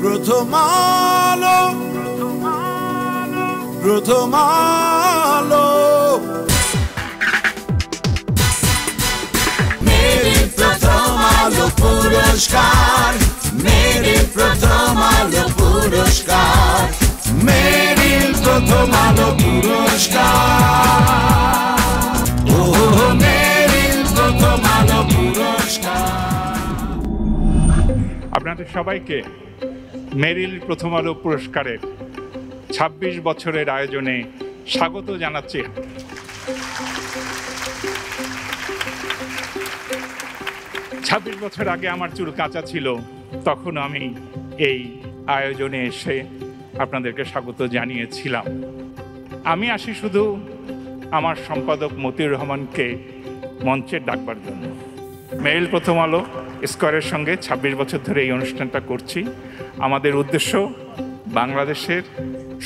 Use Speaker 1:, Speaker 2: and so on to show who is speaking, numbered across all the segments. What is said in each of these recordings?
Speaker 1: প্রথম আলো, প্রথম আলো, মেরি প্রথম আলো পুরস্কার, মেরি প্রথম আলো পুরস্কার, মেরি প্রথম আলো পুরস্কার, ও মেরি প্রথম আলো পুরস্কার।
Speaker 2: আপনাদের সবাইকে মেরিল প্রথম আলো পুরস্কারের ২৬ বছরের আয়োজনে স্বাগত জানাচ্ছি। ২৬ বছর আগে আমার চুল কাঁচা ছিল, তখন আমি এই আয়োজনে এসে আপনাদেরকে স্বাগত জানিয়েছিলাম। আমি আসি শুধু আমার সম্পাদক মতিউর রহমানকে মঞ্চে ডাকবার জন্য। মেরিল প্রথম আলো স্কয়ারের সঙ্গে ২৬ বছর ধরে এই অনুষ্ঠানটা করছি। আমাদের উদ্দেশ্য বাংলাদেশের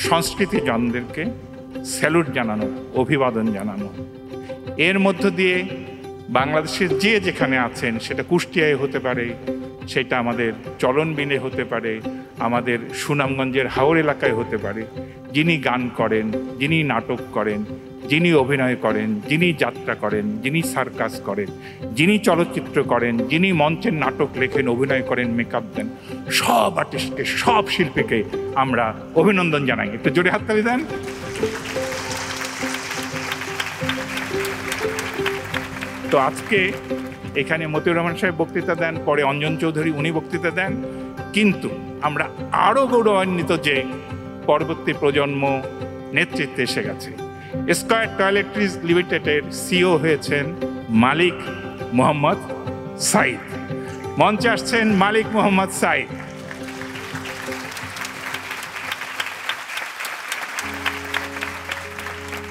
Speaker 2: সংস্কৃতি জনদেরকে স্যালুট জানানো, অভিবাদন জানানো। এর মধ্য দিয়ে বাংলাদেশের যে যেখানে আছেন, সেটা কুষ্টিয়ায় হতে পারে, সেটা আমাদের চলনবিলে হতে পারে, আমাদের সুনামগঞ্জের হাওর এলাকায় হতে পারে, যিনি গান করেন, যিনি নাটক করেন, যিনি অভিনয় করেন, যিনি যাত্রা করেন, যিনি সার্কাস করেন, যিনি চলচ্চিত্র করেন, যিনি মঞ্চের নাটক লেখেন, অভিনয় করেন, মেকআপ দেন, সব আর্টিস্টকে, সব শিল্পীকে আমরা অভিনন্দন জানাই। একটু জোরে হাততালি দেন। তো আজকে এখানে মতিউর রহমান সাহেব বক্তৃতা দেন, পরে অঞ্জন চৌধুরী উনি বক্তৃতা দেন, কিন্তু আমরা আরও গৌরবান্বিত যে পরবর্তী প্রজন্ম নেতৃত্বে এসে গেছে। স্কয়ার টয়লেট্রিজ লিমিটেডের সিও হয়েছেন মালিক মোহাম্মদ সাইদ। মঞ্চে আসছেন মালিক মোহাম্মদ সাইদ।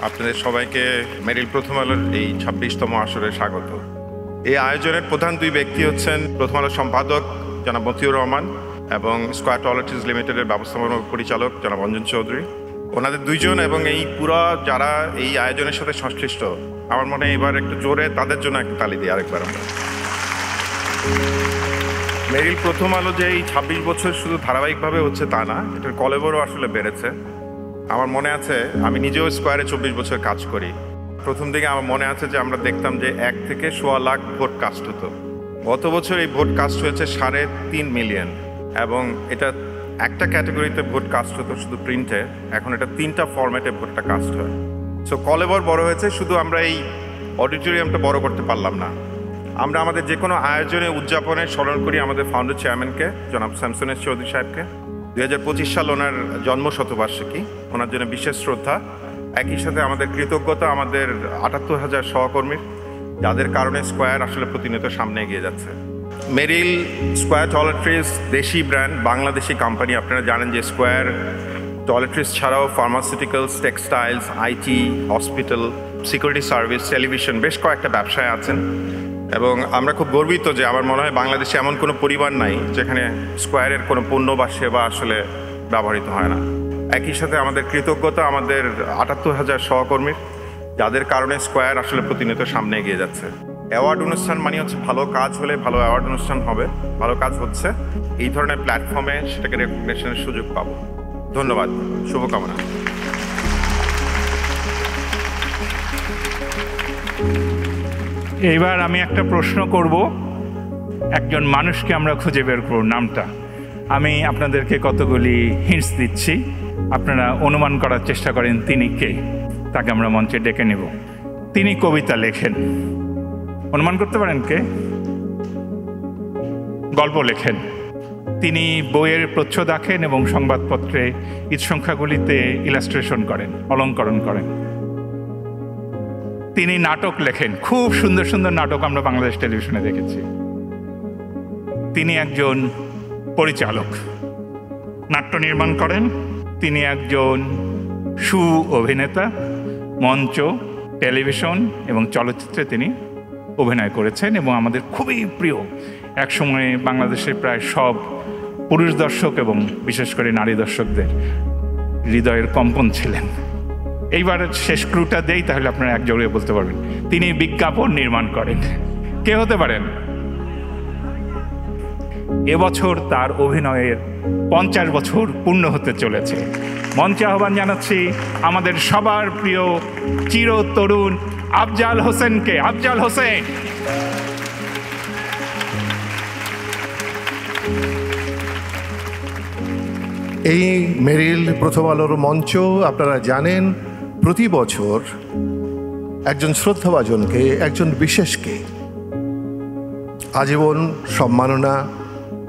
Speaker 3: আপনাদের সবাইকে মেরিল প্রথম আলোর এই ২৬তম আসরে স্বাগত। এই আয়োজনের প্রধান দুই ব্যক্তি হচ্ছেন প্রথম আলোর সম্পাদক জনাব মতিউর রহমান এবং স্কয়ার টয়লেট্রিজ লিমিটেডের ব্যবস্থাপনা পরিচালক জনাব অঞ্জন চৌধুরী। ওনাদের দুইজন এবং এই পুরো যারা এই আয়োজনের সাথে সংশ্লিষ্ট, আমার মনে হয় এবার একটু জোরে তাদের জন্য একটা তালি দিই আরেকবার আমরা। মেরিল প্রথম আলো যে এই ২৬ বছর শুধু ধারাবাহিকভাবে হচ্ছে তা না, এটার কলেবরও আসলে বেড়েছে। আমার মনে আছে আমি নিজেও স্কয়ারে ২৪ বছর কাজ করি। প্রথম দিকে আমার মনে আছে যে আমরা দেখতাম যে ১ থেকে ১.৫ লাখ ভোট কাস্ট হতো। গত বছর এই ভোট কাস্ট হয়েছে ৩.৫ মিলিয়ন, এবং এটা একটা ক্যাটাগরিতে ভোট কাস্ট হতো শুধু প্রিন্টে, এখন এটা 3টা ফরম্যাটে ভোটটা কাস্ট হয়। সো কলেবর বড় হয়েছে, শুধু আমরা এই অডিটোরিয়ামটা বড় করতে পারলাম না। আমরা আমাদের যে কোনো আয়োজনে উদযাপনে স্মরণ করি আমাদের ফাউন্ডার চেয়ারম্যানকে জনাব শামসুন এস চৌধুরী সাহেবকে। ২০২৫ সাল ওনার জন্ম শতবার্ষিকী, ওনার জন্য বিশেষ শ্রদ্ধা। একই সাথে আমাদের কৃতজ্ঞতা আমাদের ৭৮,০০০ সহকর্মীর, যাদের কারণে স্কয়ার আসলে প্রতিনিয়ত সামনে এগিয়ে যাচ্ছে। মেরিল স্কয়ার টয়লেট্রিজ দেশি ব্র্যান্ড, বাংলাদেশি কোম্পানি। আপনারা জানেন যে স্কয়ার টয়লেট্রিজ ছাড়াও pharmaceuticals, textiles, IT, hospital, security service, television, বেশ কয়েকটা ব্যবসায় আছেন। এবং আমরা খুব গর্বিত যে আমার মনে হয় বাংলাদেশে এমন কোনো পরিবার নাই যেখানে স্কয়ারের কোনো পণ্য বা সেবা আসলে ব্যবহৃত হয় না। একই সাথে আমাদের কৃতজ্ঞতা আমাদের ৭৮,০০০ সহকর্মীর, যাদের কারণে স্কয়ার আসলে প্রতিনিয়ত সামনে এগিয়ে যাচ্ছে। অ্যাওয়ার্ড অনুষ্ঠান মানে হচ্ছে ভালো কাজ হলে ভালো অ্যাওয়ার্ড অনুষ্ঠান হবে, ভালো কাজ হচ্ছে, এই ধরনের প্ল্যাটফর্মে সেটাকে রেকগনিশনের সুযোগ পাবো। ধন্যবাদ, শুভকামনা।
Speaker 2: এইবার আমি একটা প্রশ্ন করব, একজন মানুষকে আমরা খুঁজে বের করব নামটা। আমি আপনাদেরকে কতগুলি হিন্টস দিচ্ছি, আপনারা অনুমান করার চেষ্টা করেন তিনি কে। তাকে আমরা মঞ্চে ডেকে নেব। তিনি কবিতা লেখেন, অনুমান করতে পারেন কে? গল্প লেখেন, তিনি বইয়ের প্রচ্ছদ আঁকেন এবং সংবাদপত্রে ঈদ সংখ্যাগুলিতে ইলাস্ট্রেশন করেন, অলঙ্করণ করেন। তিনি নাটক লেখেন, খুব সুন্দর সুন্দর নাটক আমরা বাংলাদেশ টেলিভিশনে দেখেছি। তিনি একজন পরিচালক, নাট্য নির্মাণ করেন। তিনি একজন সু অভিনেতা, মঞ্চ, টেলিভিশন এবং চলচ্চিত্রে তিনি অভিনয় করেছেন এবং আমাদের খুবই প্রিয়। একসময় বাংলাদেশের প্রায় সব পুরুষ দর্শক এবং বিশেষ করে নারী দর্শকদের হৃদয়ের কম্পন ছিলেন। এইবার শেষ ক্লুটা দেই, তাহলে আপনারা এক জোরে বলতে পারবেন। তিনি বিজ্ঞাপন নির্মাণ করেন। কে হতে পারেন? এবছর তার অভিনয়ের 50 বছর পূর্ণ হতে চলেছে। মঞ্চে আহ্বান জানাচ্ছি আমাদের সবার প্রিয় চির তরুণ আফজাল হোসেনকে। আফজাল হোসেন।
Speaker 4: এই মেরিল প্রথম আলোর মঞ্চ আপনারা জানেন প্রতি বছর একজন শ্রদ্ধাভাজনকে, একজন বিশেষকে আজীবন সম্মাননা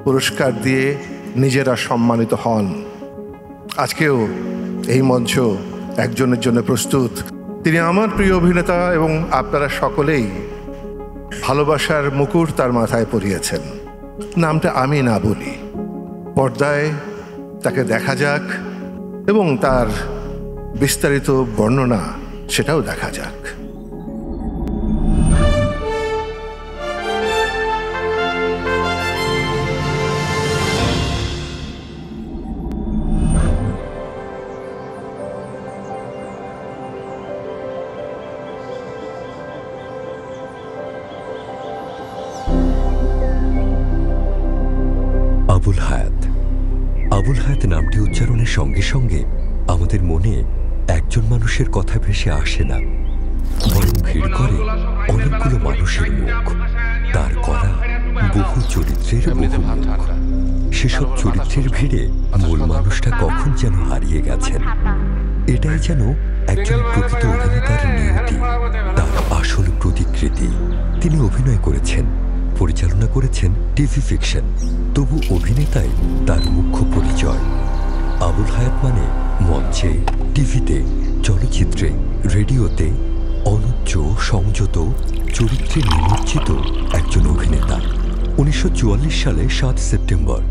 Speaker 4: পুরস্কার দিয়ে নিজেরা সম্মানিত হন। আজকেও এই মঞ্চ একজনের জন্য প্রস্তুত। তিনি আমার প্রিয় অভিনেতা এবং আপনারা সকলেই ভালোবাসার মুকুট তার মাথায় পরিয়েছেন। নামটা আমি না বলি, পর্দায় তাকে দেখা যাক এবং তার বিস্তারিত বর্ণনা সেটাও দেখা যাক।
Speaker 5: আবুল হায়াত। আবুল হায়াত নামটি উচ্চারণের সঙ্গে সঙ্গে আমাদের মনে একজন মানুষের কথা ভেসে আসে না, বরং ভিড় করে অনেকগুলো মানুষের মুখ, তার করা বহু চরিত্রের বহু মুখ। সেসব চরিত্রের ভিড়ে মূল মানুষটা কখন যেন হারিয়ে গেছেন। এটাই যেন একজন প্রকৃত অভিনেতার নিয়তি, তার আসল প্রতিকৃতি। তিনি অভিনয় করেছেন, পরিচালনা করেছেন টিভি ফিকশন, তবু অভিনেতাই তার মুখ্য পরিচয়। আবুল হায়াত মানে মঞ্চে, টিভিতে, চলচ্চিত্রে, রেডিওতে অনুজ্জ সংযত চরিত্রে নিমজ্জিত একজন অভিনেতা। 1944 সালে 7 সেপ্টেম্বর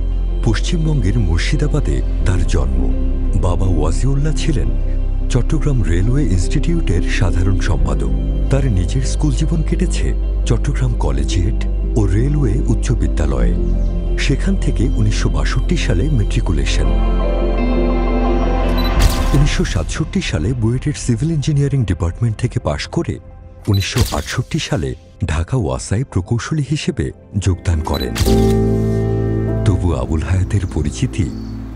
Speaker 5: পশ্চিমবঙ্গের মুর্শিদাবাদে তার জন্ম। বাবা ওয়াজিউল্লাহ ছিলেন চট্টগ্রাম রেলওয়ে ইনস্টিটিউটের সাধারণ সম্পাদক। তার নিজের স্কুল জীবন কেটেছে চট্টগ্রাম কলেজিয়েট ও রেলওয়ে উচ্চ বিদ্যালয়ে। সেখান থেকে 1962 সালে ম্যাট্রিকুলেশন। 1967 সালে বুয়েটের সিভিল ইঞ্জিনিয়ারিং ডিপার্টমেন্ট থেকে পাশ করে 1968 সালে ঢাকা ওয়াসায় প্রকৌশলী হিসেবে যোগদান করেন। তবু আবুল হায়াতের পরিচিতি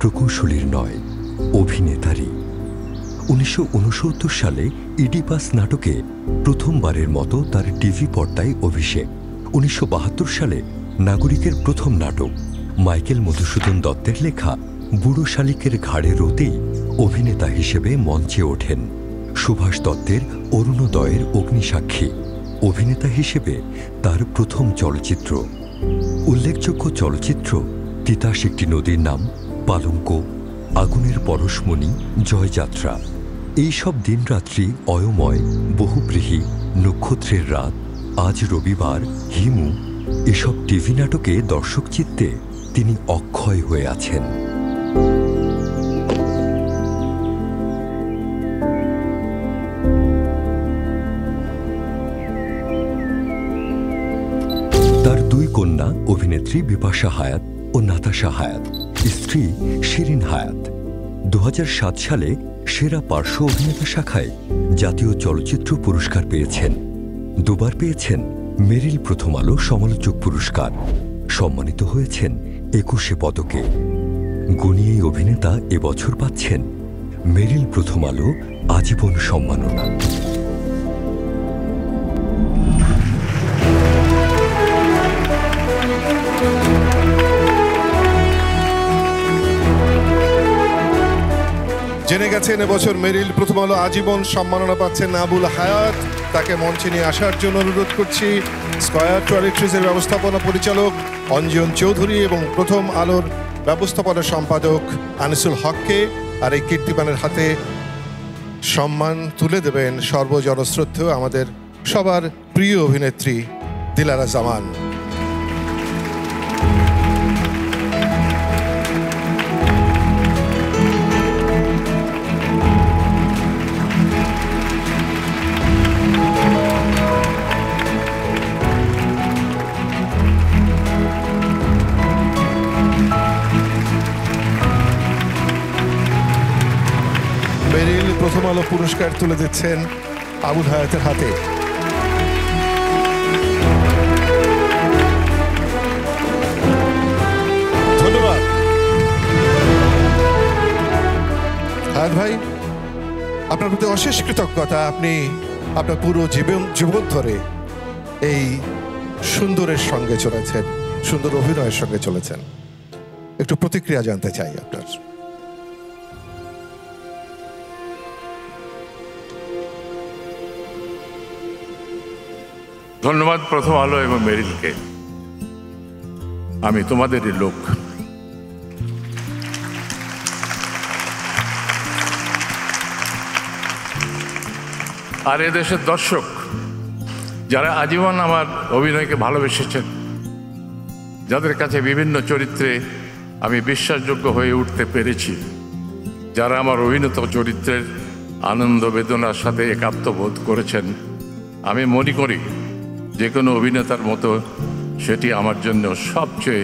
Speaker 5: প্রকৌশলীর নয়, অভিনেতারই। 1969 সালে ইডিপাস নাটকে প্রথমবারের মতো তার টিভি পর্দায় অভিষেক। 1972 সালে নাগরিকের প্রথম নাটক মাইকেল মধুসূদন দত্তের লেখা বুড়ো শালিকের ঘাড়ে রোতেই অভিনেতা হিসেবে মঞ্চে ওঠেন। সুভাষ দত্তের অরুণোদয়ের অগ্নিসাক্ষী অভিনেতা হিসেবে তার প্রথম চলচ্চিত্র। উল্লেখযোগ্য চলচ্চিত্র তিতাস একটি নদীর নাম, পালঙ্ক, আগুনের পরশমণি, জয়যাত্রা। এইসব দিনরাত্রি, অয়ময়, বহুব্রীহি, নক্ষত্রের রাত, আজ রবিবার, হিমু এসব টিভি নাটকে দর্শক চিত্তে তিনি অক্ষয় হয়ে আছেন। তার দুই কন্যা অভিনেত্রী বিপাশা হায়াত ও নাতাশা হায়াত, স্ত্রী শিরিন হায়াত। 2007 সালে সেরা পার্শ্ব অভিনেতা শাখায় জাতীয় চলচ্চিত্র পুরস্কার পেয়েছেন। দুবার পেয়েছেন মেরিল প্রথম আলো সমালোচক পুরস্কার। সম্মানিত হয়েছেন 21 পদকে। গুণী এই অভিনেতা এবছর পাচ্ছেন মেরিল প্রথম আলো আজীবন সম্মাননা।
Speaker 4: জেনে গেছেন এবছর মেরিল প্রথম আলো আজীবন সম্মাননা পাচ্ছেন আবুল হায়াত। তাকে মঞ্চে নিয়ে আসার জন্য অনুরোধ করছি স্কয়ার টয়লেট্রিজের ব্যবস্থাপনা পরিচালক অঞ্জন চৌধুরী এবং প্রথম আলোর ব্যবস্থাপনা সম্পাদক আনিসুল হককে। আর এই কীর্তিমানের হাতে সম্মান তুলে দেবেন সর্বজনশ্রদ্ধেয় আমাদের সবার প্রিয় অভিনেত্রী দিলারা জামান। মেরিল প্রথম আলো পুরস্কার তুলে দিচ্ছেন আবুল হায়াতের হাতে। ধন্যবাদ ভাই, আপনার প্রতি অশেষ কৃতজ্ঞতা। আপনি আপনার পুরো জীবন ধরে এই সুন্দরের সঙ্গে চলেছেন, সুন্দর অভিনয়ের সঙ্গে চলেছেন। একটু প্রতিক্রিয়া জানতে চাই আপনার।
Speaker 6: ধন্যবাদ প্রথম আলো এবং মেরিলকে। আমি তোমাদেরই লোক। আর এদেশের দর্শক যারা আজীবন আমার অভিনয়কে ভালোবেসেছেন, যাদের কাছে বিভিন্ন চরিত্রে আমি বিশ্বাসযোগ্য হয়ে উঠতে পেরেছি, যারা আমার অভিনীত চরিত্রের আনন্দ বেদনার সাথে একাত্মবোধ করেছেন, আমি মনে করি যে কোনো অভিনেতার মতো সেটি আমার জন্য সবচেয়ে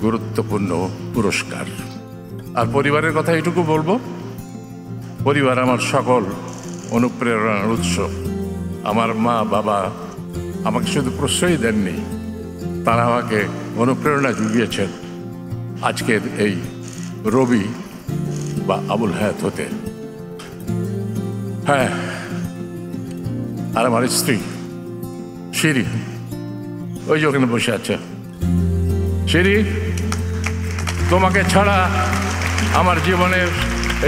Speaker 6: গুরুত্বপূর্ণ পুরস্কার। আর পরিবারের কথা এটুকু বলবো, পরিবার আমার সকল অনুপ্রেরণার উৎস। আমার মা বাবা আমাকে শুধু প্রশ্রয় দেননি, তারা আমাকে অনুপ্রেরণা জুগিয়েছেন আজকের এই রবি বা আবুল হায়াত হতে। হ্যাঁ, আর আমার স্ত্রী শিরি, ওই যে ওখানে বসে আছে। শিরি, তোমাকে ছাড়া আমার জীবনের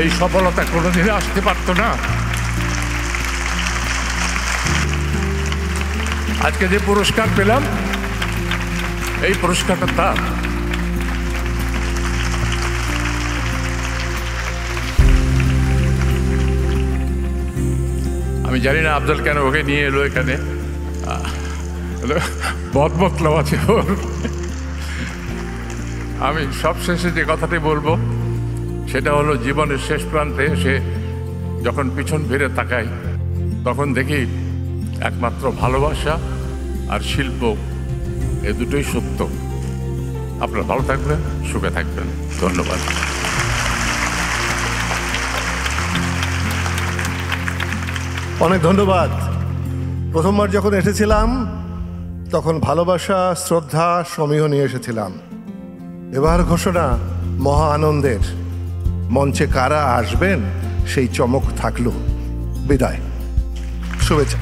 Speaker 6: এই সফলতা কোনোদিনই আসতে পারতো না। আজকে যে পুরস্কার পেলাম, এই পুরস্কারটা তার। আমি জানি না আফজল কেন ওকে নিয়ে এলো এখানে, বদমতলব আছে ওর। আমি সবশেষে যে কথাটি বলবো সেটা হলো, জীবনের শেষ প্রান্তে এসে যখন পিছন ফিরে তাকাই, তখন দেখি একমাত্র ভালোবাসা আর শিল্প, এ দুটোই সত্য। আপনারা ভালো থাকবেন, সুখে থাকবেন। ধন্যবাদ।
Speaker 4: অনেক ধন্যবাদ। প্রথমবার যখন এসেছিলাম তখন ভালোবাসা, শ্রদ্ধা, সমীহ নিয়ে এসেছিলাম। এবার ঘোষণা মহা আনন্দের। মঞ্চে কারা আসবেন সেই চমক থাকলো। বিদায়, শুভেচ্ছা।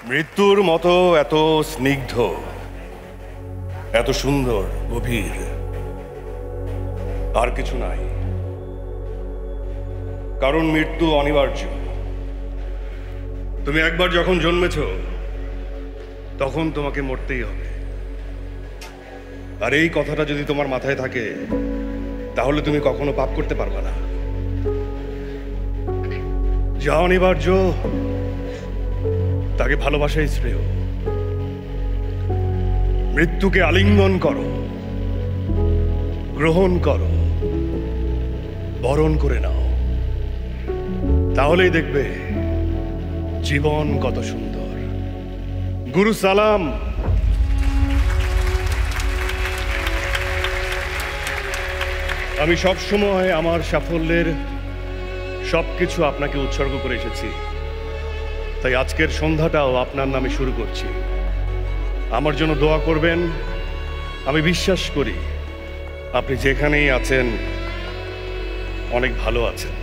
Speaker 7: মৃত্যুর মতো এত স্নিগ্ধ, এত সুন্দর, গভীর আর কিছু নাই। কারণ মৃত্যু অনিবার্য। তুমি একবার যখন জন্মেছ তখন তোমাকে মরতেই হবে। আর এই কথাটা যদি তোমার মাথায় থাকে তাহলে তুমি কখনো পাপ করতে পারবে না। যা অনিবার্য তাকে ভালোবাসাই শ্রেয়। মৃত্যুকে আলিঙ্গন করো, গ্রহণ করো, বরণ করে নাও, তাহলেই দেখবে জীবন কত সুন্দর। গুরু সালাম। আমি সবসময় আমার সাফল্যের সবকিছু আপনাকে উৎসর্গ করে এসেছি, তাই আজকের সন্ধ্যাটাও আপনার নামে শুরু করছি। আমার জন্য দোয়া করবেন। আমি বিশ্বাস করি আপনি যেখানেই আছেন অনেক ভালো আছেন।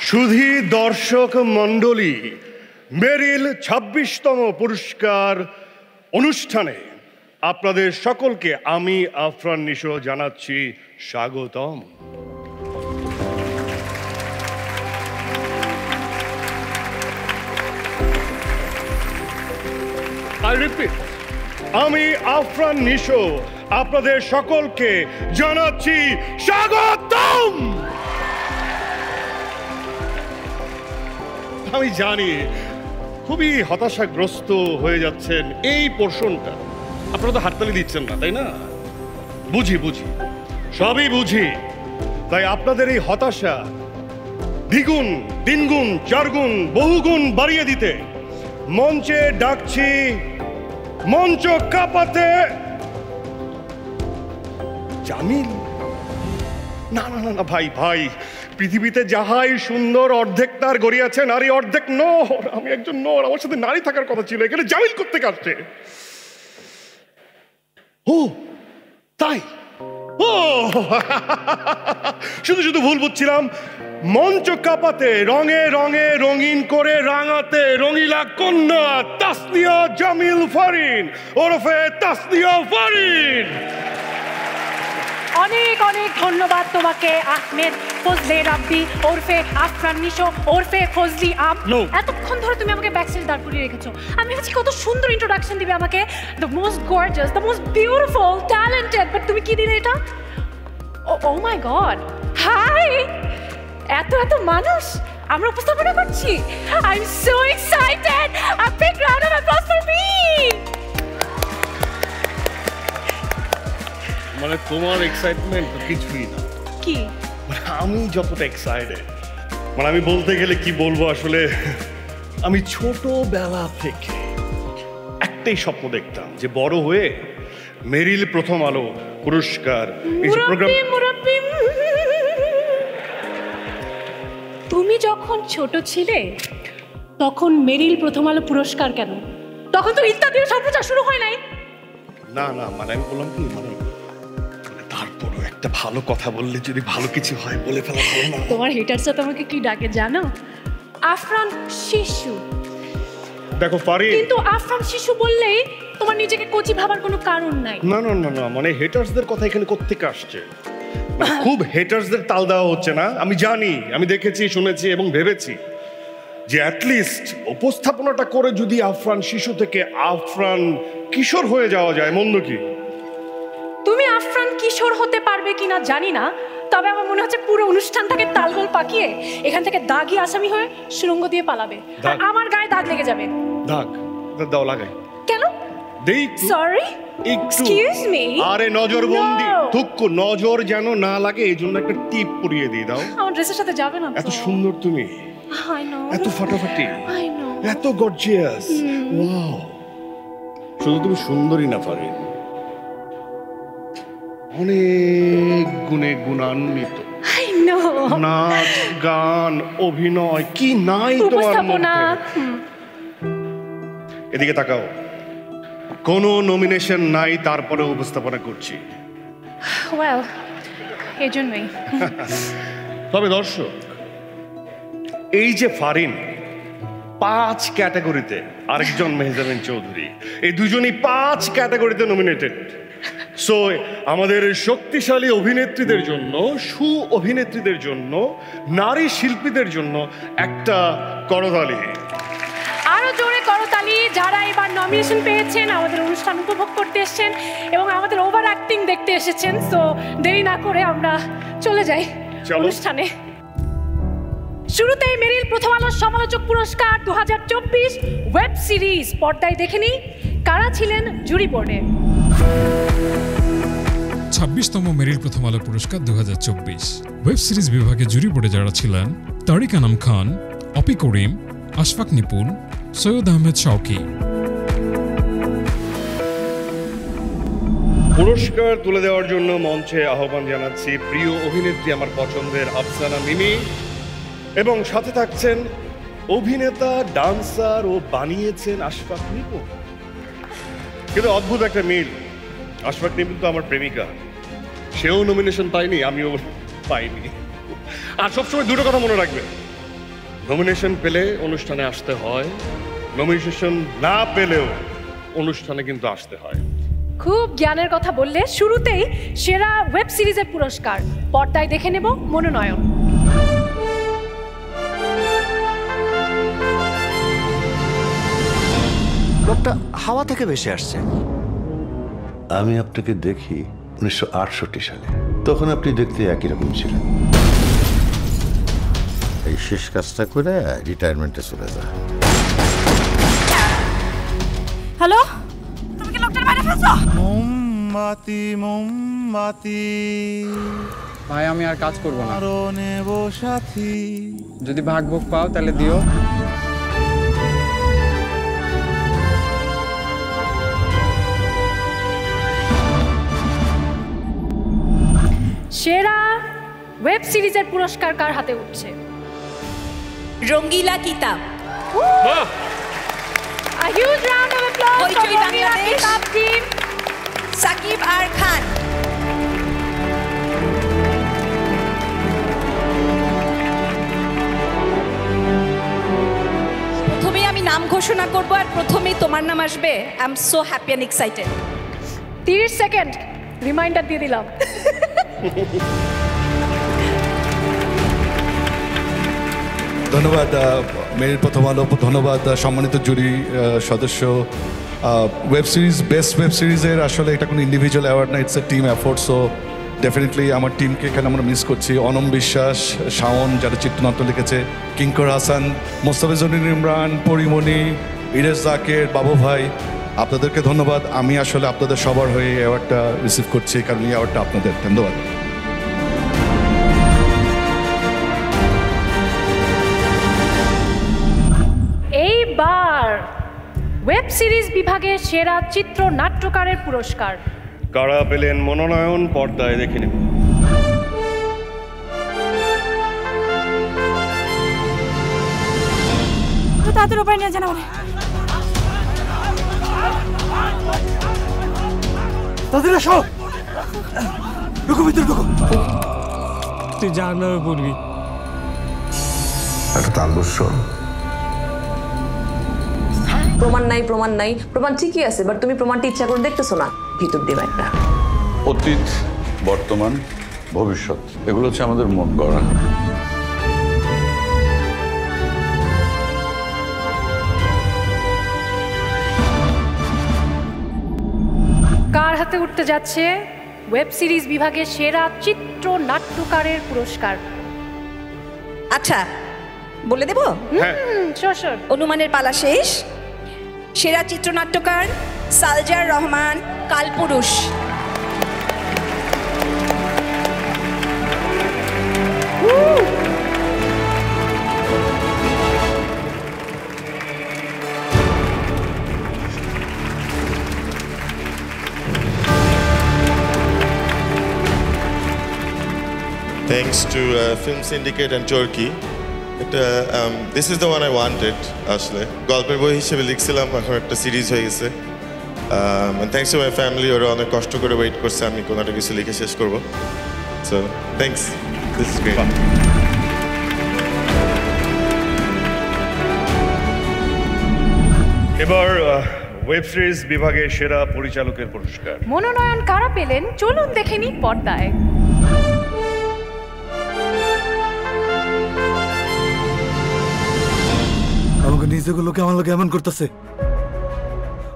Speaker 7: সুধী দর্শক মণ্ডলী, মেরিল ২৬তম পুরস্কার অনুষ্ঠানে আপনাদের সকলকে আমি আফরান নিশো জানাচ্ছি স্বাগতম। আমি আফরান নিশো আপনাদের সকলকে জানাচ্ছি স্বাগতম। আমি জানি খুবই হতাশাগ্রস্ত হয়ে যাচ্ছেন এই পোর্শনটা। আপনারা তো হাততালি দিচ্ছেন না, তাই না? বুঝি সবই বুঝি। তাই আপনাদের এই হতাশা দ্বিগুণ, তিনগুণ, চারগুণ, বহুগুণ বাড়িয়ে দিতে মঞ্চে ডাকছি মঞ্চ কাঁপাতে জামিল। না না না ভাই, পৃথিবীতে যাহাই সুন্দর অর্ধেক তার গড়িয়াছে নারী অর্ধেক নর। আমি একজন নর, আমার সাথে নারী থাকার কথা ছিল, এখানে জামিল করতে কাটছে। ও তাই, ও শুধু ভুল বুঝছিলাম। মঞ্চ কাঁপাতে, রঙে রঙে রঙিন করে রাঙাতে রঙিলা কন্যা তাসনিয়া জামিল ফারিন ওরফে তাসনিয়া ফারিন।
Speaker 8: অনেক অনেক ধন্যবাদ তোমাকে আহমেদ ফজলে রাব্বি ওরফে আফরান নিশো ওরফে ফজলি আব। এতক্ষণ ধরে তুমি আমাকে ব্যাকস্টেজ দাঁড় করিয়ে রেখেছো। আমি ভাবছি কত সুন্দর ইন্ট্রোডাকশন দিবে আমাকে, the most gorgeous, the most beautiful, talented, but তুমি কি দিলে এটা? ও মাই গড, হাই! এত মানুষ আমরা উপস্থাপনা করছি। I am so excited. A big round of applause for me.
Speaker 7: মানে তোমার এক্সাইটমেন্ট কিছুই না।
Speaker 8: কি?
Speaker 7: মানে আমি যতটা এক্সাইটেড, মানে আমি বলতে গেলে কি বলবো আসলে। আমি ছোটবেলা থেকে একটাই স্বপ্ন দেখতাম যে বড় হয়ে মেরিল প্রথম আলো পুরস্কার এই প্রোগ্রাম।
Speaker 8: তুমি যখন ছোট ছিলে তখন মেরিল প্রথম আলো পুরস্কার কেন? তখন তো ইত্যাদির সম্প্রচার শুরু হয় নাই।
Speaker 7: না মানে আমি বললাম কি, মানে তারপরও একটা ভালো কথা বললে যদি ভালো কিছু হয় বলে ফেলা ভালো না?
Speaker 8: তোমার হেটারসরা তোমাকে কি ডাকে জানো? আফরান শিশু।
Speaker 7: দেখো ফারিন,
Speaker 8: কিন্তু আফরান শিশু বললেই তোমার নিজেকে কোচি ভাবার কোনো কারণ নাই।
Speaker 7: না, মানে হেটার্সদের কথা এখানে কোত্থেকে আসছে? খুব হেটার্সদের তাল দেওয়া হচ্ছে না? আমি জানি, আমি দেখেছি, শুনেছি এবং ভেবেছি যে অ্যাটলিস্ট উপস্থাপনাটা করে যদি আফরান শিশু থেকে আফরান কিশোর হয়ে যাওয়া যায়, মন্দ কি?
Speaker 8: তুমি আফরান কিশোর হতে পারবে কিনা জানি না, তবে আমার মনে হচ্ছে পুরো অনুষ্ঠানটাকে তালগোল পাকিয়ে এখান থেকে দাগি আসামি হয়ে সুরঙ্গ দিয়ে পালাবে, আর আমার গায়ে দাগ লেগে যাবে।
Speaker 7: দাগ দাও, লাগাই।
Speaker 8: কেন?
Speaker 7: দেই।
Speaker 8: Sorry, excuse me.
Speaker 7: আরে নজরবন্দি, থুক্কু, নজর যেন না লাগে এই জন্য একটা টিপ পরিয়ে দিয়ে দাও।
Speaker 8: আমার ড্রেসের সাথে যাবে না।
Speaker 7: এত সুন্দর তুমি,
Speaker 8: আই নো,
Speaker 7: এত ফাটাফাটি,
Speaker 8: আই নো,
Speaker 7: এত গর্জিয়াস। ওয়াও, শুধু তুমি সুন্দরী না ফারিন, অনেক গুণে গুণান্বিত।
Speaker 8: I know.
Speaker 7: নাচ, গান, অভিনয়, কি নাই তোমার মধ্যে? এদিকে তাকাও, কোনো নমিনেশন নাই, তারপরে উপস্থাপনা করছি।
Speaker 8: ওয়েল, এই জন্যই।
Speaker 7: তবে দর্শক, এই যে ফারিন 5 ক্যাটাগরিতে, আরেকজন মেহজাবিন চৌধুরী, এই দুজনই 5 ক্যাটাগরিতে নমিনেটেড। সো আমাদের শক্তিশালী অভিনেত্রীদের জন্য, সু অভিনেত্রীদের জন্য, নারী শিল্পীদের জন্য একটা করতালি।
Speaker 8: আরো জোরে করতালি যারা এবার নমিনেশন পেয়েছেন, আমাদের অনুষ্ঠান উপভোগ করতে এসেছেন এবং আমাদের ওভার অ্যাক্টিং দেখতে এসেছেন। সো দেরি না করে আমরা চলে যাই অনুষ্ঠানে। শুরুতেই মেরিল প্রথম আলোর সমালোচক পুরস্কার 2024 ওয়েব সিরিজ পর্দায় দেখে নিই কারা ছিলেন জুরি বোর্ডে।
Speaker 9: 26তম মেরিল প্রথম আলো পুরস্কার 2024 ওয়েব সিরিজ বিভাগে জুরি বোর্ডে যারা ছিলেন: তারিক আনাম খান, অপি করিম, আশফাক নিপুন, সৈয়দ আহমেদ শওকি।
Speaker 7: পুরস্কার তুলে দেওয়ার জন্য মঞ্চে আহ্বান জানাচ্ছি প্রিয় অভিনেত্রী, আমার পছন্দের আফসানা মিমি, এবং সাথে থাকছেন অভিনেতা, ডান্সার ও বানিয়েছেন আশফাক নিপুন। কিন্তু অদ্ভুত একটা মিল, আশফাক নিপুন তো আমার প্রেমিকা, সেও নমিনেশন পায়নি, আমিও পাইনি। আর সবসময় দুটো কথা মনে রাখবেন, নমিনেশন পেলে অনুষ্ঠানে আসতে হয়, নমিনেশন না পেলেও অনুষ্ঠানে কিন্তু আসতে হয়।
Speaker 8: খুব জ্ঞানের কথা বললে। শুরুতেই সেরা ওয়েব সিরিজের পুরস্কার পর্দায় দেখে নেব মনোনয়ন।
Speaker 10: লোকটা হাওয়া থেকে ভেসে আসছে।
Speaker 11: আমি আপনাকে দেখি 1968 সালে, তখন আপনি দেখতে একই রকম ছিলেন। এই শেষ কাজটা করে রিটায়ারমেন্টে চলে যা।
Speaker 12: হ্যালো, তুমি কি লোকটার বাইরে ফেলছো?
Speaker 1: মোমবাতি মোমবাতি
Speaker 13: ভাই আমি আর কাজ করব না।
Speaker 1: আরো নেব সাথী,
Speaker 13: যদি ভাগভোগ পাও তাহলে দিও।
Speaker 8: সেরা ওয়েব সিরিজের পুরস্কার কার হাতে উঠছে?
Speaker 12: রঙ্গিলা কিতাব।
Speaker 8: A huge round of applause for
Speaker 12: হইচই
Speaker 8: রঙ্গিলা
Speaker 12: বাংলাদেশ।
Speaker 8: কিতাব টিম।
Speaker 12: সাকিব আর খান। প্রথমেই আমি নাম ঘোষণা করব আর প্রথমেই তোমার নাম আসবে। I am so happy and excited.
Speaker 8: 30 second reminder দিয়ে দিলাম।
Speaker 14: ধন্যবাদ মেরিল প্রথম আলো, ধন্যবাদ সম্মানিত জুরি সদস্য। ওয়েব সিরিজ, বেস্ট ওয়েব সিরিজের আসলে এটা কোনো ইন্ডিভিজুয়াল অ্যাওয়ার্ড না, it's a team effort. So definitely আমার টিমকে এখানে আমরা মিস করছি। অনম বিশ্বাস, শাওন যারা চিত্রনাট্য লিখেছে, কিঙ্কর হাসান, মোস্তাফিজুর ইমরান, পরিমণি, ইরেশ জাকের, বাবু ভাই, আপনাদেরকে ধন্যবাদ। আমি আসলে আপনাদের সবার হয়ে এই অ্যাওয়ার্ডটা রিসিভ করছি, কারণ এই অ্যাওয়ার্ডটা আপনাদের। ধন্যবাদ।
Speaker 8: এইবার ওয়েব সিরিজ বিভাগে সেরা চিত্রনাট্যকারের পুরস্কার
Speaker 7: কারা পেলেন মনোনয়ন পর্দায় দেখে নেব।
Speaker 12: তাদের উপায় নিয়ে জানা
Speaker 1: তাদের আসো, ঢুকো ভিতরে ঢুকো।
Speaker 15: তুই জাহান্নামে পড়বি।
Speaker 11: একটা তালবস্য।
Speaker 16: প্রমাণ নাই, প্রমাণ নাই, প্রমাণ ঠিকই আছে, বাট তুমি প্রমাণটা ইচ্ছা করে দেখতেছো না। ভিতর দিয়ে একটা
Speaker 11: অতীত, বর্তমান, ভবিষ্যৎ, এগুলো হচ্ছে আমাদের মন গড়া।
Speaker 8: কার হাতে উঠতে যাচ্ছে ওয়েব সিরিজ বিভাগে সেরা চিত্রনাট্যকারের পুরস্কার?
Speaker 12: আচ্ছা বলে দেব। অনুমানের পালা শেষ। সেরা চিত্রনাট্যকার সালজার রহমান, কালপুরুষ।
Speaker 17: Thanks to Film Syndicate and Turkey. This is the one I wanted আসলে গল্পের বই হিসেবে লিখছিলাম, এখন একটা সিরিজ হয়ে গেছে। And thanks to my family, ওরা অনেক কষ্ট করে ওয়েট করছে আমি কোনো একটা কিছু লিখে শেষ করব। So thanks. This is great.
Speaker 7: এবার ওয়েব সিরিজ বিভাগে সেরা পরিচালকের পুরস্কার
Speaker 8: মনোনয়ন কারা পেলেন চলুন দেখে নিই পর্দায়।
Speaker 18: আমাকে নিজেগুলোকে আমার লোক এমন করতেছে,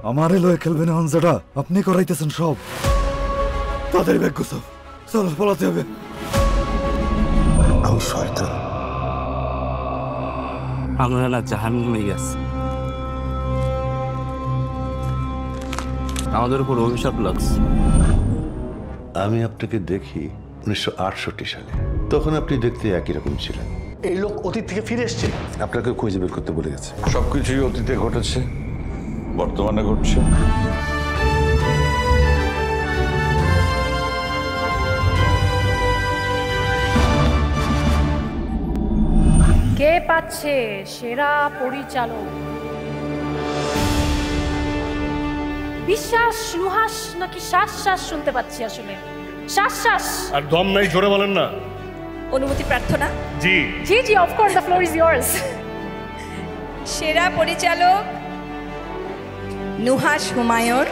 Speaker 18: আমারে লয়ে খেলবেন হানজাটা, আপনি করাইতেছেন সব। তাদের ব্যাগ গুছাও, চলো পলাতে হবে।
Speaker 15: আমি শয়তান, আমরা না জাহান্নামে গেছি, আমাদের উপর অভিশাপ লাগছে।
Speaker 11: আমি আপনাকে দেখি 1968 সালে, তখন আপনি দেখতে একই রকম ছিলেন।
Speaker 10: এই লোক অতীত থেকে ফিরে এসছে,
Speaker 11: আপনাকে খুঁজে বের করতে বলে গেছে।
Speaker 19: সবকিছুই অতীতে ঘটেছে, বর্তমানে ঘটছে।
Speaker 8: কে পাচ্ছে সেরা পরিচালক? বিশ্বাস, নুহাস নাকি শ্বাস শুনতে পাচ্ছি আসলে। শ্বাস।
Speaker 7: আর দম নাই, জোরে বলেন না।
Speaker 12: অনুমতি প্রার্থনা।
Speaker 7: জি
Speaker 8: জি of course, the floor is yours.
Speaker 12: সেরা পরিচালক নুহাস হুমায়ুন।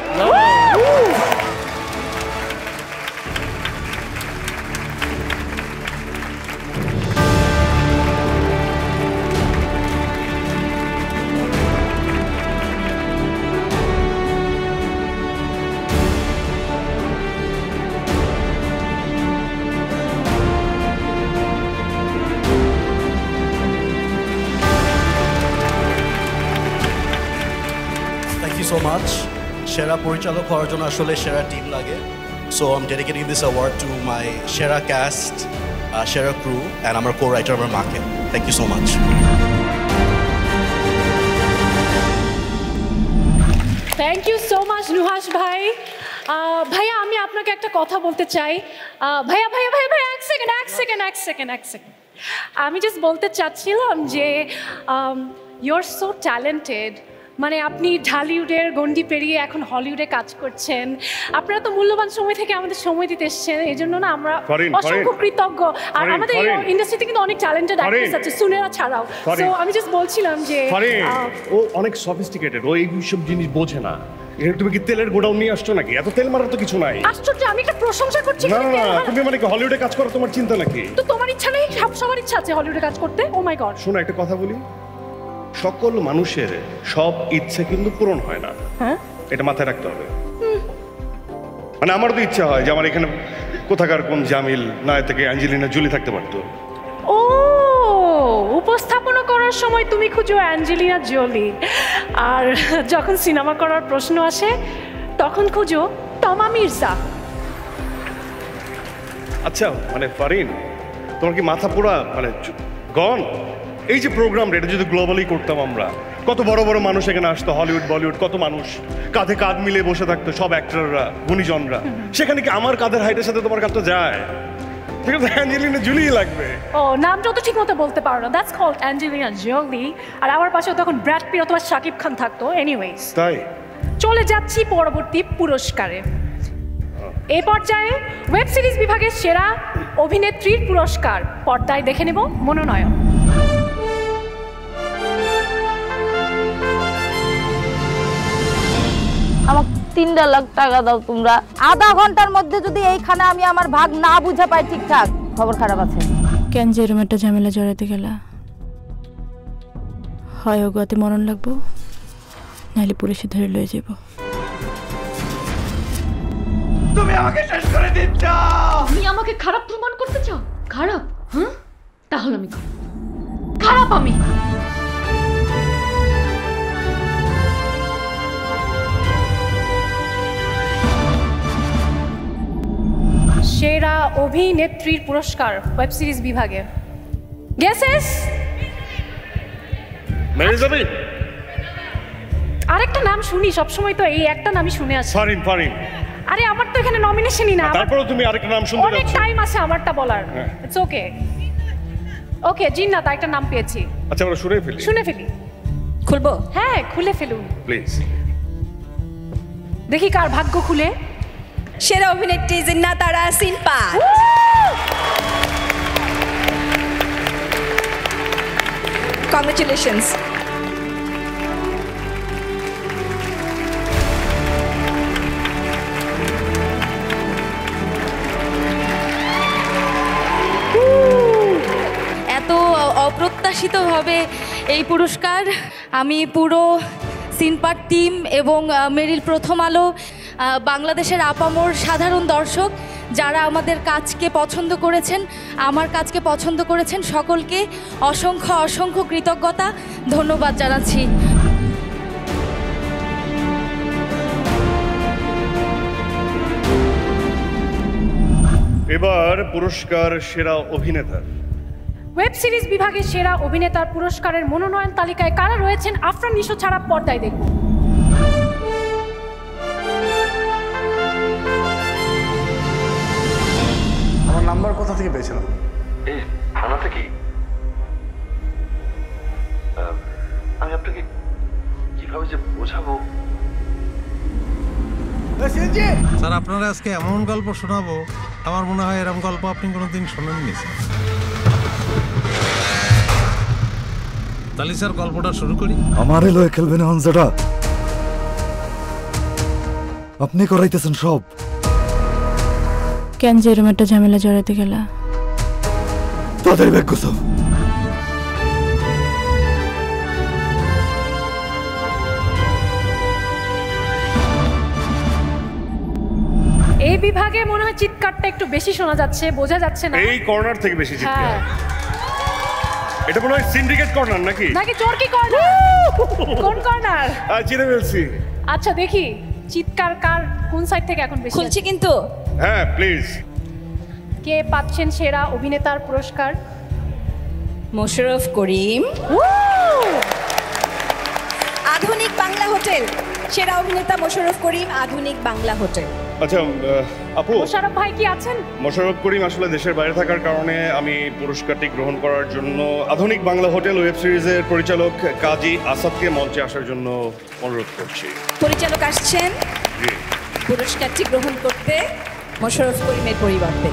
Speaker 10: So much. সেরা পরিচালক হওয়ার জন্য আসলে সেরা টিম লাগে। So I'm dedicating this award to my সেরা cast, সেরা crew, and আমার co-writer আমার মাকে। Thank you so much.
Speaker 8: Thank you so much Nuhas ভাই। ভাইয়া আমি আপনাকে একটা কথা বলতে চাই। ভাইয়া এক সেকেন্ড। আমি জাস্ট বলতে চাচ্ছিলাম যে ইউ আর সো ট্যালেন্টেড। মানে আপনি ঢালিউডের গন্ডি পেরিয়ে এখন হলিউডে কাজ করছেন। আপনারা তো মূল্যবান সময় থেকে আমাদের সময় দিতে এসেছেন, এই জন্য না আমরা অসংখ্য কৃতজ্ঞ। আর আমাদের ইন্ডাস্ট্রিতে কিন্তু অনেক ট্যালেন্টেড অ্যাক্টরস আছে, সুনেরা ছাড়াও। সো আমি জাস্ট বলছিলাম যে
Speaker 7: ও অনেক সফিস্টিকেটেড, ও এইসব জিনিস বোঝে না। তুমি কি তেলের গোডাউন নিয়ে আসছো নাকি? এত তেল মারার তো কিছু নাই।
Speaker 8: আশ্চর্য, আমি একটা প্রশংসা করছি।
Speaker 7: না তুমি মানে কি হলিউডে কাজ করা তোমার চিন্তা নাকি?
Speaker 8: তো তোমার ইচ্ছা নেই? সবার ইচ্ছা আছে হলিউডে কাজ করতে। ও মাই গড।
Speaker 7: শোনো একটা কথা বলি, সকল মানুষের সব ইচ্ছে কিন্তু পূরণ হয় না।
Speaker 8: হ্যাঁ,
Speaker 7: এটা মাথায় রাখতে হবে। মানে আমার তো ইচ্ছা হয় যে আমার এখানে কোথাকার কোন জামিল নায় থেকে অ্যাঞ্জেলিনা জোলি থাকতে পারতো।
Speaker 8: ও, উপস্থাপনা করার সময় তুমি খুঁজো অ্যাঞ্জেলিনা জোলি, আর যখন সিনেমা করার প্রশ্ন আসে তখন খুঁজো তমা মির্জা।
Speaker 7: আচ্ছা মানে ফারিন, তোমার কি মাথা পুরা মানে গন? এই যে প্রোগ্রামটা, এটা যদি গ্লোবালি করতাম আমরা, কত বড় বড় মানুষ এখানে আসতো, হলিউড বলিউড, কত মানুষ কাঁধে কাঁধ মিলে বসে থাকতো, সব অ্যাক্টররা, গুণীজনরা। সেখানে কি আমার কাঁধের হাইটের সাথে তোমার কাঁধটা যায়? ঠিক আছে, অ্যাঞ্জেলিনা জোলি লাগবে।
Speaker 8: ও, নামটা তো ঠিক মতো বলতে পারো না। That's called Angelina Jolie. আর আমার পাশে তখন ব্র্যাড পিট অথবা শাকিব খান থাকতো। এনিওয়েজ,
Speaker 7: তাই
Speaker 8: চলে যাচ্ছি পরবর্তী পুরস্কারে। এই পর্যায়ে ওয়েব সিরিজ বিভাগের সেরা অভিনেত্রীর পুরস্কার পর্দায় দেখে নেব মনোনয়ন।
Speaker 20: আমাকে 3 লাখ টাকা দাও তোমরা। আধা ঘন্টার মধ্যে যদি এইখানে আমি আমার ভাগ না বুঝে পাই ঠিকঠাক, খবর খারাপ আছে।
Speaker 21: কেন যে এরম একটা ঝামেলা জড়াতে গেলা? হয় ওগাতে মরণ লাগবো, নাহলে পুলিশে ধরে লয়ে যাব।
Speaker 1: তুমি আমাকে শেষ করে দিচ্ছ।
Speaker 22: তুমি আমাকে খারাপ প্রমাণ করতে চাও? খারাপ? হ্যাঁ, তাহলে আমি খারাপ। আমি
Speaker 8: সেরা অভিনেত্রীর পুরস্কার ওয়েব সিরিজ বিভাগে। গেসেস? আরেকটা নাম শুনি সবসময়, তো এই একটা নামই শুনে আসি।
Speaker 7: ফারিন।
Speaker 8: আরে আমার তো এখানে নমিনেশনই না।
Speaker 7: তারপরে তুমি আরেকটা নাম শুনতে যাচ্ছ।
Speaker 8: অনেক টাইম আছে আমারটা বলার। It's okay. ওকে, জিন্নাত একটা নাম পেয়েছি।
Speaker 7: আচ্ছা, আমরা শুনে ফেলি।
Speaker 8: খুলবো? হ্যাঁ, খুলে ফেলুন
Speaker 7: প্লিজ।
Speaker 8: দেখি কার ভাগ্য খুলে।
Speaker 12: সেরা অভিনেত্রী জিন্নাত আরা সিনপাত। কংগ্রেচুলেশনস।
Speaker 20: এত অপ্রত্যাশিতভাবে এই পুরস্কার আমি পুরো সিনপার টিম এবং মেরিল প্রথম আলো বাংলাদেশের আপামর সাধারণ দর্শক যারা আমাদের কাজকে পছন্দ করেছেন, আমার কাজকে পছন্দ করেছেন, সকলকে অসংখ্য অসংখ্য কৃতজ্ঞতা ধন্যবাদ জানাচ্ছি।
Speaker 7: এবার পুরস্কার সেরা অভিনেতা।
Speaker 8: ওয়েব সিরিজ বিভাগে সেরা অভিনেতার পুরস্কারের মনোনয়ন তালিকায় কারা রয়েছেন আফরান নিশো ছাড়া পর্দায় দেখব।
Speaker 2: আমার নাম্বার কোথা থেকে পেয়েছিলাম?
Speaker 3: এই থানা থেকে। আমি আপনাকে কিভাবে যে বোঝাবো।
Speaker 2: স্যার আপনারা আজকে এমন গল্প শোনাবো, আমার মনে হয় এরকম গল্প আপনি কোনোদিন শোনেননি স্যার। তাহলে স্যার গল্পটা শুরু করি।
Speaker 18: আমারে লয়ে খেলবেন হামজাটা, আপনি করাইতেছেন সব।
Speaker 21: কেন যে এরম একটা ঝামেলা জড়াতে গেলা?
Speaker 18: তাদের ব্যাগ গোছাও।
Speaker 8: এই বিভাগে মনে হয় চিৎকারটা একটু বেশি শোনা যাচ্ছে, বোঝা যাচ্ছে না।
Speaker 7: এই কর্নার থেকে বেশি চিৎকার। এটা মনে হয় সিন্ডিকেট কর্নার নাকি?
Speaker 8: নাকি চরকি কর্নার? কোন কর্নার?
Speaker 7: চিনে ফেলছি।
Speaker 8: আচ্ছা দেখি চিৎকার কার কোন সাইড থেকে এখন বেশি?
Speaker 12: খুলছি কিন্তু।
Speaker 7: হ্যাঁ প্লিজ।
Speaker 8: কে পাচ্ছেন সেরা অভিনেতার পুরস্কার?
Speaker 12: মোশাররফ করিম। আধুনিক বাংলা হোটেল, সেরা অভিনেতা মোশাররফ করিম, আধুনিক বাংলা হোটেল।
Speaker 7: আচ্ছা আপু,
Speaker 8: মোশাররফ ভাই কি আছেন?
Speaker 7: মোশাররফ করিম আসলে দেশের বাইরে থাকার কারণে আমি পুরস্কারটি গ্রহণ করার জন্য আধুনিক বাংলা হোটেল ওয়েব সিরিজের পরিচালক কাজী আসাদকে মঞ্চে আসার জন্য অনুরোধ করছি।
Speaker 12: পরিচালক আসছেন পুরস্কারটি গ্রহণ করতে মোশাররফ করিমের পরিবর্তে।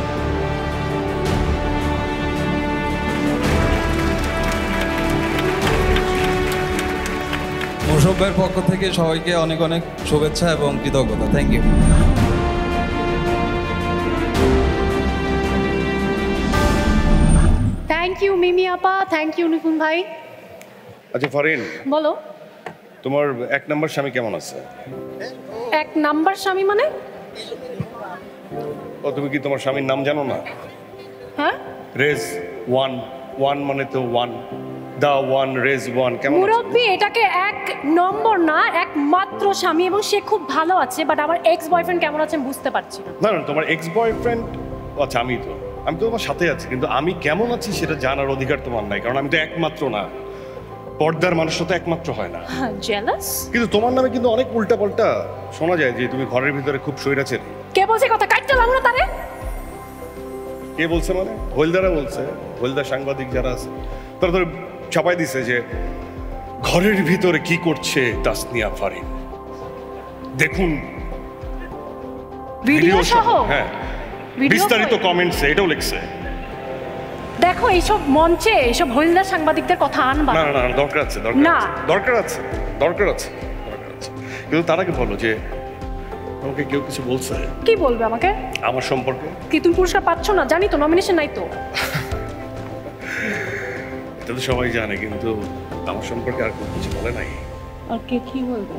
Speaker 13: মোশাররফ ভাইয়ের পক্ষ থেকে সবাইকে অনেক অনেক শুভেচ্ছা এবং কৃতজ্ঞতা। Thank you.
Speaker 8: Thank you Mimi আপা, থ্যাংক ইউ নিপুণ ভাই।
Speaker 7: আচ্ছা ফারিন,
Speaker 8: বলো
Speaker 7: তোমার এক নম্বর স্বামী কেমন আছে?
Speaker 8: এক নাম্বার স্বামী মানে?
Speaker 7: ও তুমি কি তোমার স্বামীর নাম জানো না?
Speaker 8: হ্যাঁ,
Speaker 7: রেজ ওয়ান, ওয়ান মানে তো one, the one, raise one. কেমন
Speaker 8: মুরব্বি এটাকে এক নম্বর না, একমাত্র স্বামী, এবং সে খুব ভালো আছে। বাট আমার এক্স বয়ফ্রেন্ড কেমন আছে বুঝতে পারছি না।
Speaker 7: না না, তোমার এক্স বয়ফ্রেন্ড, আচ্ছা আমি তো তোমার সাথে আছি, কিন্তু আমি কেমন আছি সেটা জানার অধিকার তোমার নাই, কারণ আমি তো একমাত্র না। পর্দার মানুষটা তো একমাত্র হয় না।
Speaker 8: জেলাস?
Speaker 7: কিন্তু তোমার নামে কিন্তু অনেক উল্টা পাল্টা শোনা যায় যে তুমি ঘরের ভিতরে খুব সৈরাছেন।
Speaker 8: কে বলছে কথা? কাটতে লাগলো না তারে?
Speaker 7: কে বলছে মানে? হলদারা বলছে, হলদার সাংবাদিক যারা আছে তারা তো ছাপাই দিছে যে ঘরের ভিতরে কি করছে তাসনিয়া ফারিন, দেখুন
Speaker 8: ভিডিও সহ।
Speaker 7: হ্যাঁ, বিস্তারিত কমেন্টসে এটাও লিখছে।
Speaker 8: দেখো এইসব মঞ্চে এইসব হলদার সাংবাদিকদের কথা আনবা
Speaker 7: না না না, দরকার আছে, দরকার আছে। কিন্তু তার আগে বলো যে আমাকে কেউ কিছু বলছে?
Speaker 8: কি বলবে আমাকে?
Speaker 7: আমার সম্পর্কে?
Speaker 8: কি তুমি পুরস্কার পাচ্ছ না? জানি তো, নমিনেশন নাই তো।
Speaker 7: এটা তো সবাই জানে, কিন্তু আমার সম্পর্কে আর কোনো কিছু বলে নাই।
Speaker 8: আর কে কি বলবে?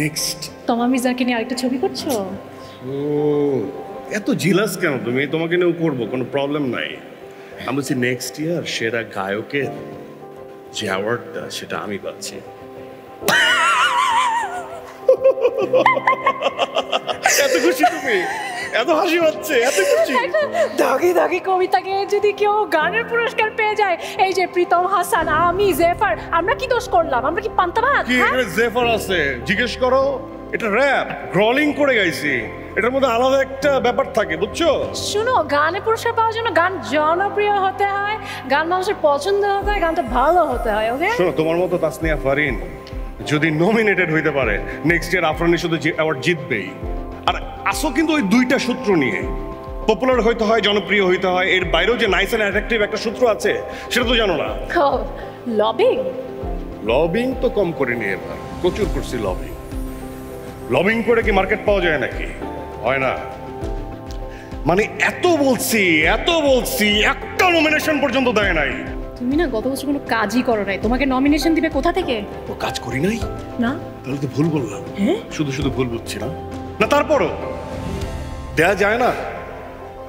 Speaker 7: নেক্সট
Speaker 8: তোমার মির্জাকে নিয়ে আরেকটা ছবি করছো?
Speaker 7: ও এত জিলাস কেন তুমি? তোমাকে নিয়েও করবো, কোনো প্রবলেম নাই। আমি বলছি নেক্সট ইয়ার সেরা গায়কের যে অ্যাওয়ার্ডটা সেটা আমি পাচ্ছি। এত খুশি তুমি? এত হাসি পাচ্ছে, এত খুশি?
Speaker 8: দাগি দাগি কবিতাকে যদি কেউ গানের পুরস্কার পেয়ে যায়, এই যে প্রীতম হাসান, আমি, জেফার, আমরা কি দোষ করলাম? আমরা কি পান্তা ভাত?
Speaker 7: কি জেফার আছে জিজ্ঞেস করো। এটা র্যাপ গ্রলিং করে গাইছি, এটার মধ্যে আলাদা একটা ব্যাপার থাকে, বুঝছো?
Speaker 8: শুনো, গানে পুরস্কার পাওয়ার জন্য গান জনপ্রিয় হতে হয়, গান মানুষের পছন্দ হতে হয়, গানটা ভালো হতে হয়। ওকে,
Speaker 7: শোনো, তোমার মতো তাসনিয়া ফারিন যদি নমিনেটেড হইতে পারে, next year Afran Nisho award জিতবেই। আর আসো কিন্তু ওই দুইটা সূত্র নিয়ে, পপুলার হইতে হয়, জনপ্রিয় হইতে হয়, এর বাইরেও যে নাইস অ্যান্ড অ্যাট্রাকটিভ একটা সূত্র আছে সেটা তো জানো না।
Speaker 8: লবিং
Speaker 7: লবিং তো কম করিনি এবার, প্রচুর করছি লবিং। লবিং করে কি মার্কেট পাওয়া যায় নাকি? হয় না। মানে এত বলছি একটা নমিনেশন পর্যন্ত দেয় নাই।
Speaker 8: তুমি না গত বছর কোনো কাজই করো নাই, তোমাকে নমিনেশন দিবে কোথা থেকে?
Speaker 7: ও কাজ করি নাই
Speaker 8: না,
Speaker 7: তাহলে তো ভুল বললাম।
Speaker 8: হ্যাঁ,
Speaker 7: শুধু ভুল বুঝছি না। না তারপরও দেয়া যায় না,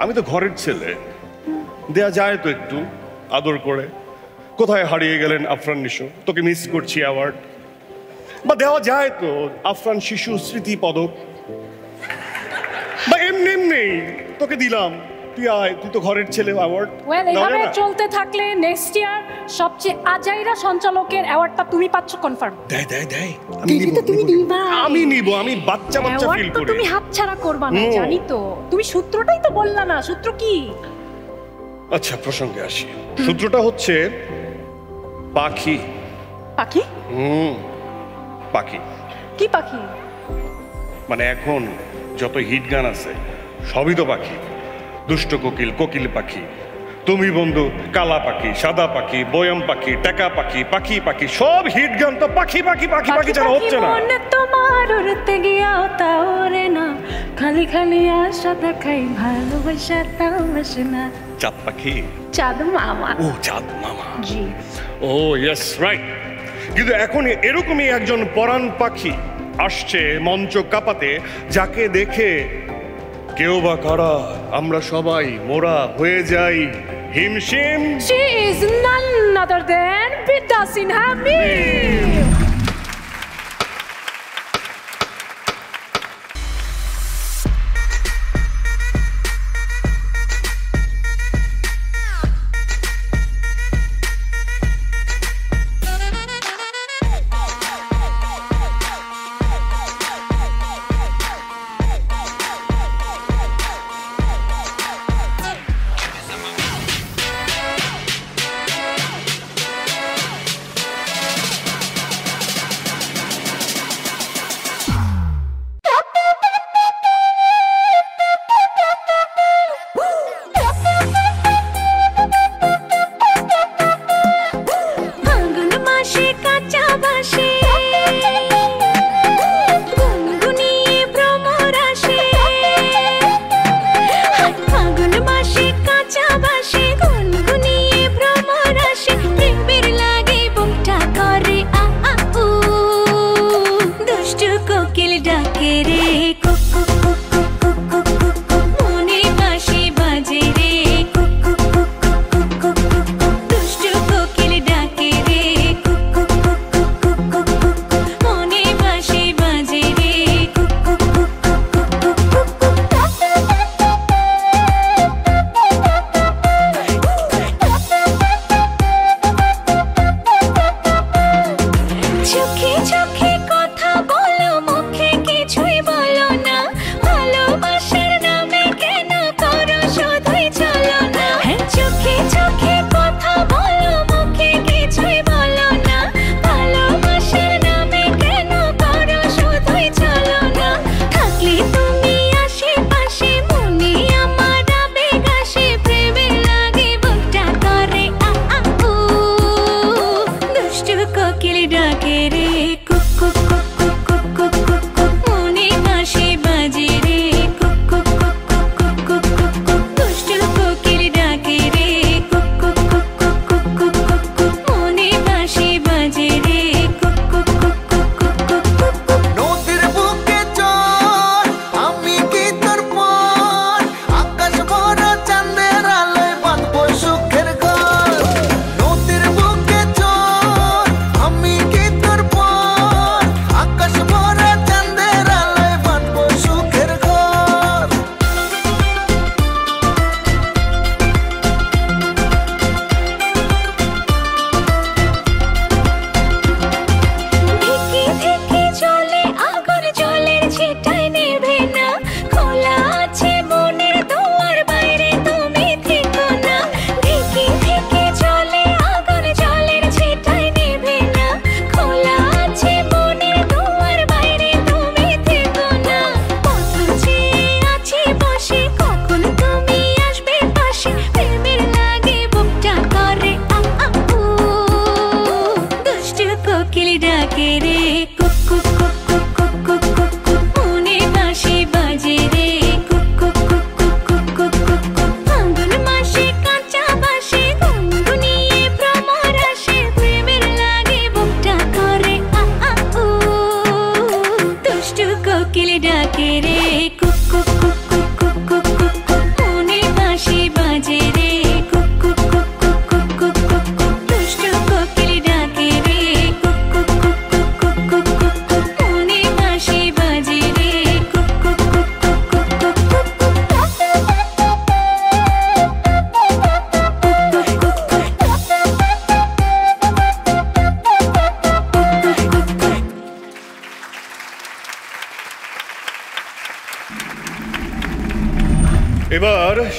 Speaker 7: আমি তো ঘরের ছেলে, দেয়া যায় তো একটু আদর করে। কোথায় হারিয়ে গেলেন আফরান নিশো, তোকে মিস করছি অ্যাওয়ার্ড। বা দেওয়া যায় তো আফরান শিশু স্মৃতি পদক, বা এমনি তোকে দিলাম, তুই আয়, তুই তো ঘরের ছেলে, অ্যাওয়ার্ড।
Speaker 8: ওয়েল, এইভাবে চলতে থাকলে নেক্সট ইয়ার সবচেয়ে আজাইরা সঞ্চালকের অ্যাওয়ার্ডটা তুমি পাচ্ছ কনফার্ম।
Speaker 7: দেয়
Speaker 8: আমি
Speaker 7: নিব, আমি বাচ্চা ফিল করি।
Speaker 8: তুমি হাতছাড়া করবা না, জানি তো। তুমি সূত্রটাই তো বললা না, সূত্র কি?
Speaker 7: আচ্ছা, প্রসঙ্গে আসি। সূত্রটা হচ্ছে পাখি।
Speaker 8: পাখি?
Speaker 7: পাখি।
Speaker 8: কি পাখি?
Speaker 7: মানে এখন যত হিট গান আছে সবই তো পাখি। দুষ্ট কোকিল, কোকিল পাখি, তুমি বন্ধু, কালা পাখি, সাদা পাখি, বয়ম পাখি, টাকা পাখি, পাখি পাখি, সব হিট গান তো পাখি পাখি পাখি পাখি ছাড়া হচ্ছে না।
Speaker 8: মনে তোমার উড়তে গিয়াও তা ওরে না, খালি খালি আশা দেখাই, ভালোবাসা তাও আসে না।
Speaker 7: চাঁদ পাখি,
Speaker 8: চাঁদ মামা।
Speaker 7: ও চাঁদ মামা,
Speaker 8: জি।
Speaker 7: ও ইয়েস, রাইট। কিন্তু এখন এরকমই একজন পরাণ পাখি আসছে মঞ্চ কাঁপাতে, যাকে দেখে কেউ বা কারা আমরা সবাই মোরা হয়ে যাই হিমশিম।
Speaker 8: She is none other than Bidda Sinha Mir.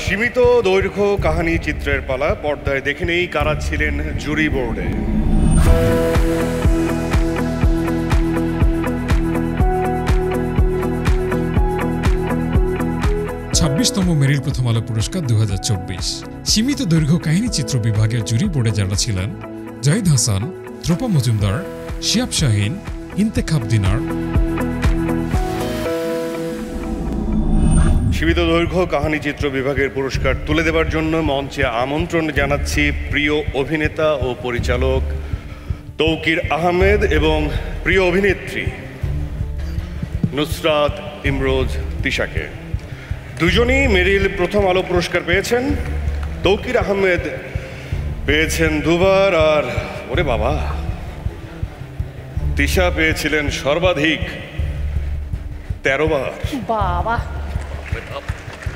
Speaker 7: সীমিত দৈর্ঘ্য কাহিনী চিত্রের পালা। পর্দায় দেখে নেই কারা ছিলেন জুরি বোর্ডে।
Speaker 9: তম মেরিল প্রথম আলো পুরস্কার 2024 সীমিত দৈর্ঘ্য কাহিনী চিত্র বিভাগের জুরি বোর্ডে যারা ছিলেন জাহিদ হাসান, ধ্রুপা মজুমদার, শিয়াব শাহিন, ইন্তেখাব দিনার।
Speaker 7: সীমিত দৈর্ঘ্য কাহিনী চিত্র বিভাগের পুরস্কার তুলে দেওয়ার জন্য মঞ্চে আমন্ত্রণ জানাচ্ছি প্রিয় অভিনেতা ও পরিচালক তৌকির আহমেদ এবং প্রিয় অভিনেত্রী নুসরাত ইমরোজ তিশাকে। দুজনই মেরিল প্রথম আলো পুরস্কার পেয়েছেন। তৌকির আহমেদ পেয়েছেন 2 বার, আর ওরে বাবা, তিশা পেয়েছিলেন সর্বাধিক 13 বার।
Speaker 8: বাবা,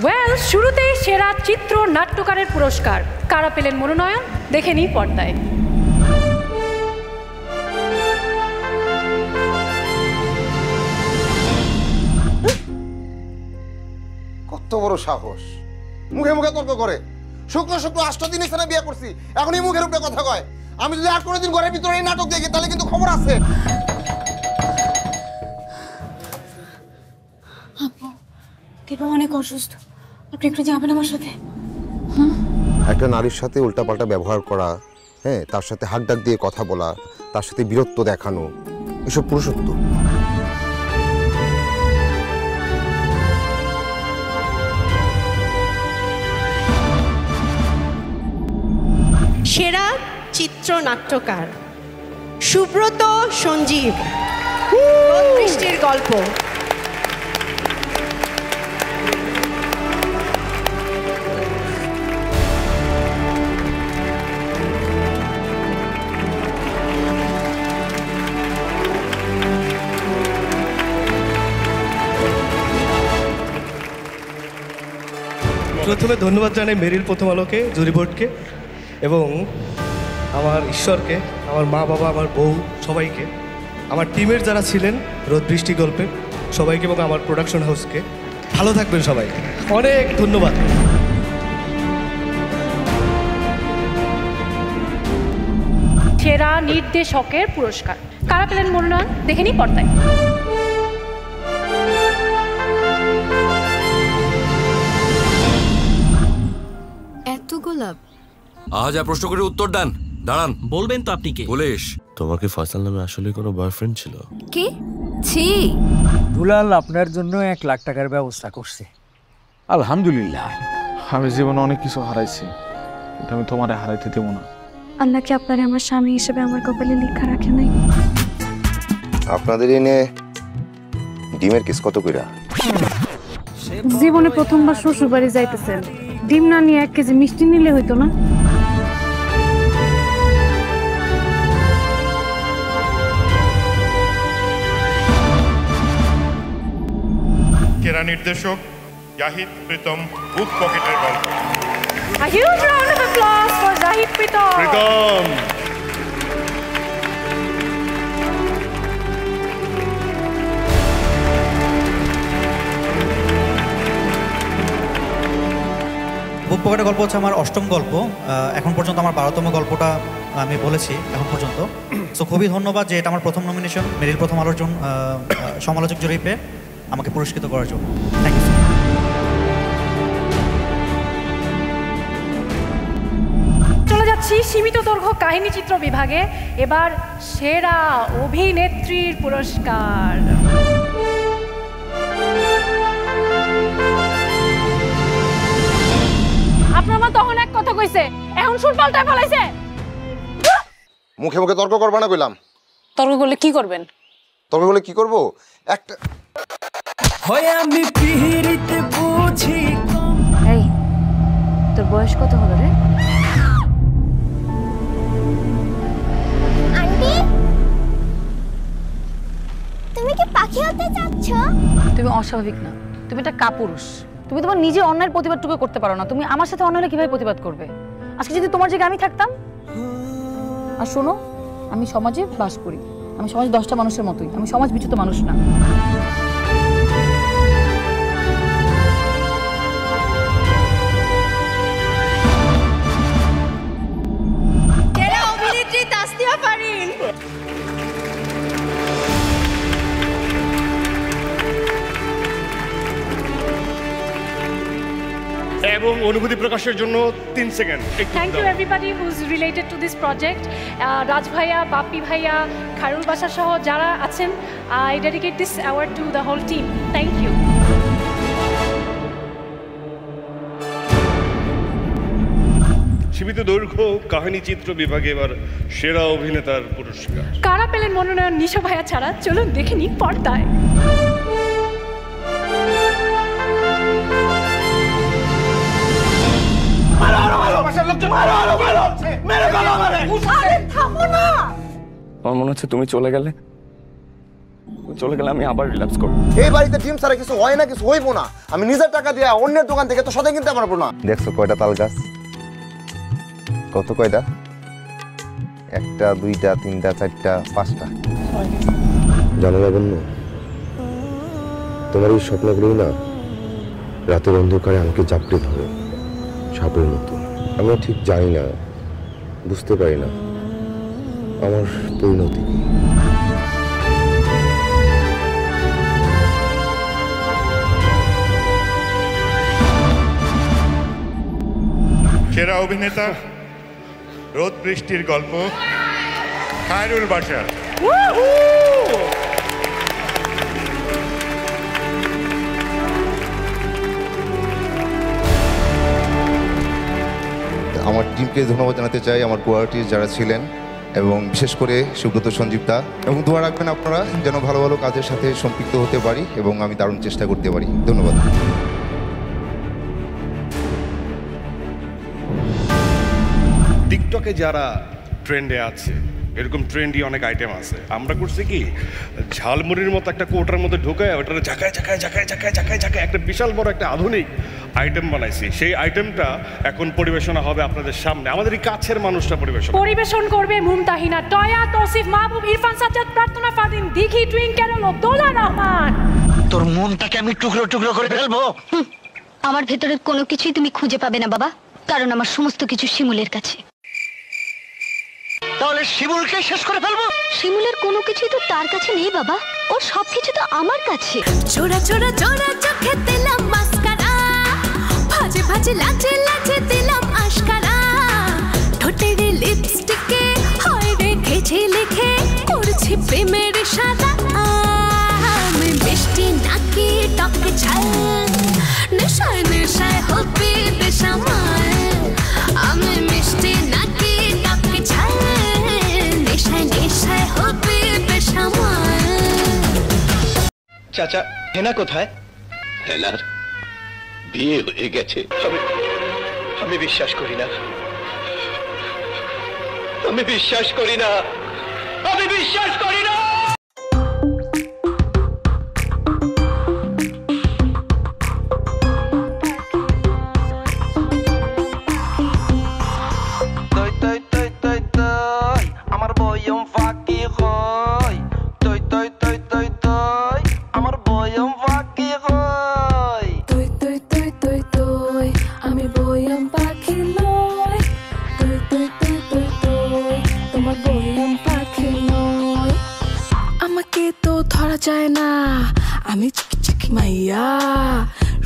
Speaker 8: ওয়েল, শুরুতেই সেরা চিত্র নাট্যকারের পুরস্কার কারা পেলেন মনোনয়ন দেখে নিই পর্দায়।
Speaker 5: কত বড় সাহস, মুখে মুখে তর্ক করে। শুক্র শুক্র 8 দিন এখানে বিয়ে করছি, এখনই মুখের উপরে কথা কয়। আমি যদি আর কোনোদিন ঘরের ভিতরে এই নাটক দেখি তাহলে কিন্তু খবর আছে।
Speaker 21: দীপা অনেক অসুস্থ, আপনি একটু যাবেন আমার সাথে?
Speaker 5: একটা নারীর সাথে উল্টাপাল্টা ব্যবহার করা, হ্যাঁ, তার সাথে হাক ডাক দিয়ে কথা বলা, তার সাথে বীরত্ব দেখানো, এসব পুরুষত্ব।
Speaker 6: সেরা চিত্রনাট্যকার সুব্রত সঞ্জীব, বৃষ্টির গল্প।
Speaker 23: প্রথমে ধন্যবাদ জানাই মেরিল প্রথম আলোকে, জুরি বোর্ডকে এবং আমার ঈশ্বরকে, আমার মা বাবা, আমার বউ, সবাইকে, আমার টিমের যারা ছিলেন রোদ বৃষ্টি গল্পে সবাইকে এবং আমার প্রোডাকশন হাউসকে। ভালো থাকবেন সবাই, অনেক ধন্যবাদ।
Speaker 8: সেরা নির্দেশকের পুরস্কার কারা পেলেন মনোনয়ন দেখে নিই পর্দায়।
Speaker 21: এত গোলাপ?
Speaker 24: যা প্রশ্ন করে উত্তর দেন। দাঁড়ান,
Speaker 15: বলবেন তো আপনি কে?
Speaker 24: পুলিশ।
Speaker 3: তোমার কি ফয়সাল নামে আসলে কোনো বয়ফ্রেন্ড ছিল?
Speaker 21: কি? ছি।
Speaker 25: দুলাল আপনার জন্য 1 লাখ টাকার ব্যবস্থা করছে।
Speaker 26: আলহামদুলিল্লাহ। আমি জীবনে অনেক কিছু হারাইছি, কিন্তু আমি তোমারে হারাইতে দেব না।
Speaker 21: আল্লাহ কি আপনারে আমার স্বামী হিসেবে আমার কপালে লেখা রাখে নাই?
Speaker 5: আপনাদের এনে ডিমের কিস কত কইরা?
Speaker 21: জীবনে প্রথমবার শ্বশুর বাড়ি যাইতেছেন, ডিম না নিয়ে 1 কেজি মিষ্টি নিলে হইতো না?
Speaker 27: সেরা নির্দেশক জাহিদ প্রীতম, বুক পকেটের গল্প।
Speaker 8: A huge round of applause for Zahid Pritam.
Speaker 7: Pritam.
Speaker 28: বুক পকেটের গল্প হচ্ছে আমার 8ম গল্প। এখন পর্যন্ত আমার 12তম গল্পটা আমি বলেছি এখন পর্যন্ত। সো খুবই ধন্যবাদ যে এটা আমার প্রথম নমিনেশন মেরিল প্রথম আলোর জন্য সমালোচক জরিপে আমাকে পুরস্কৃত করার জন্য। Thank you.
Speaker 8: চলে যাচ্ছি সীমিত দৈর্ঘ্য কাহিনী চিত্র বিভাগে। এবার সেরা অভিনেত্রীর পুরস্কার।
Speaker 21: আপনার মা তখন এক কথা কইছে, এখন সুর পাল্টায় ফেলাইছে।
Speaker 5: মুখে মুখে তর্ক করবা না কইলাম।
Speaker 21: তর্ক করলে কি করবেন?
Speaker 5: তর্ক করলে কি করব? একটা
Speaker 21: হয় আমি পিহিরিতে বুঝি। এই, তোর বয়স কত হলো রে?
Speaker 29: আন্টি, তুমি কি পাখি হতে চাচ্ছ?
Speaker 16: তুমি অস্বাভাবিক না, তুমি একটা কাপুরুষ। তুমি তোমার নিজের অন্যায়ের প্রতিবাদটুকু করতে পারো না, তুমি আমার সাথে অন্যায় হলে কিভাবে প্রতিবাদ করবে? আজকে যদি তোমার জায়গায় আমি থাকতাম। আর শোনো, আমি সমাজে বাস করি, আমি সমাজে 10টা মানুষের মতোই, আমি সমাজ বিচ্যুত মানুষ না।
Speaker 7: এবং অনুভূতি প্রকাশের জন্য 3 second.
Speaker 8: Thank you everybody who is related to this project. Raj ভাইয়া, বাপ্পি ভাইয়া, খায়রুল বাশা সহ যারা আছেন, I dedicate this award to the whole team. Thank you.
Speaker 7: সীমিত দৈর্ঘ্য কাহিনী চিত্র বিভাগে এবার সেরা অভিনেতার পুরস্কার
Speaker 8: কারা পেলেন মনোনয়ন নিশো ভাইয়া ছাড়া? চলুন দেখে নিই পর্দায়।
Speaker 1: আমার মনে হচ্ছে তুমি চলে গেলে আমি আবার রিল্যাক্স করব।
Speaker 5: এই বাড়িতে টিম ছাড়া কিছু হয় না, কিছু হইবো না। আমি নিজের টাকা দিয়ে অন্যের দোকান থেকে তো সদাই কিনতে পারবো না। দেখছো কয়টা তাল গাছ? কত কয়টা? 1টা 2টা 3টা 4টা 5টা।
Speaker 4: জানো লাবণ্য, তোমার এই স্বপ্নগুলোই না রাতের অন্ধকারে আমাকে চাপড়ে ধরে সাপের মতো। আমি ঠিক জানি না, বুঝতে পারি না আমার পরিণতি কি।
Speaker 27: সেরা অভিনেতা রোদ বৃষ্টির গল্প খায়রুল বাশা।
Speaker 5: আমার টিমকে ধন্যবাদ জানাতে চাই, আমার কোয়ালিটির যারা ছিলেন, এবং বিশেষ করে সুব্রত সঞ্জীবদা। এবং দোয়া রাখবেন আপনারা যেন ভালো ভালো কাজের সাথে সম্পৃক্ত হতে পারি এবং আমি দারুণ চেষ্টা করতে পারি। ধন্যবাদ।
Speaker 7: টিকটকে যারা ট্রেন্ডে আছে, এরকম ট্রেন্ডি অনেক আইটেম আছে। আমরা করছি কি, ঝালমুড়ির মতো একটা কোটার মধ্যে ঢুকায় ওটার ঝাঁকায় ঝাঁকায় ঝাঁকায় ঝাঁকায় ঝাঁকায় ঝাঁকায় একটা বিশাল বড় একটা আধুনিক আইটেম বানাইছি। সেই আইটেমটা এখন পরিবেশনা হবে আপনাদের সামনে। আমাদের এই কাছের মানুষটা
Speaker 8: পরিবেশন করবে মুমতাহিনা, টয়া, তৌসিফ, মাহবুব, ইরফান, সাজ্জাদ, প্রার্থনা, ফাদিন, দিঘি, টুইঙ্কেল, দোলা রহমান।
Speaker 10: তোর মনটাকে আমি টুকরো টুকরো করে ফেলবো।
Speaker 11: আমার ভেতরের কোনো কিছুই তুমি খুঁজে পাবে না বাবা, কারণ আমার সমস্ত কিছু শিমুলের কাছে।
Speaker 10: তাহলে শিমুলকে শেষ করে ফেলবো?
Speaker 11: শিমুলের কোনো কিছুই তো তার কাছে নেই বাবা, ওর সবকিছু তো আমার কাছে।
Speaker 14: চোরা চোরা চোরা চোখে দিলাম মাস্কারা, ভাজে ভাজে লাজে লাজে দিলাম আশকারা, ঠোঁটের লিপস্টিকে হয় রেখেছি লিখে করছি প্রেমের সাদা। আমি মিষ্টি নাকি টকে ছাল, নেশায় নেশায় হবে বেসামাল। আমি মিষ্টি নাকি টকে ছাল, নেশায় নেশায় হবে বেসামাল।
Speaker 10: চাচা, হেনা কোথায়? হেনার বিয়ে হয়ে গেছে। আমি বিশ্বাস করি না, আমি বিশ্বাস করি না, আমি বিশ্বাস করি না। আমার বয়ম ফাঁকি হয়, তৈ তৈ তৈ তৈ তৈ আমার বয়ম ফাঁকি হয়।
Speaker 21: তৈ তৈ তৈ তৈ তৈ আমি বয়ম পাখি লয়, তৈ তৈ তৈ তৈ তৈ তোমার বয়ম পাখি লয়। আমাকে তো ধরা যায় না, আমি চিকি চিকি মাইয়া,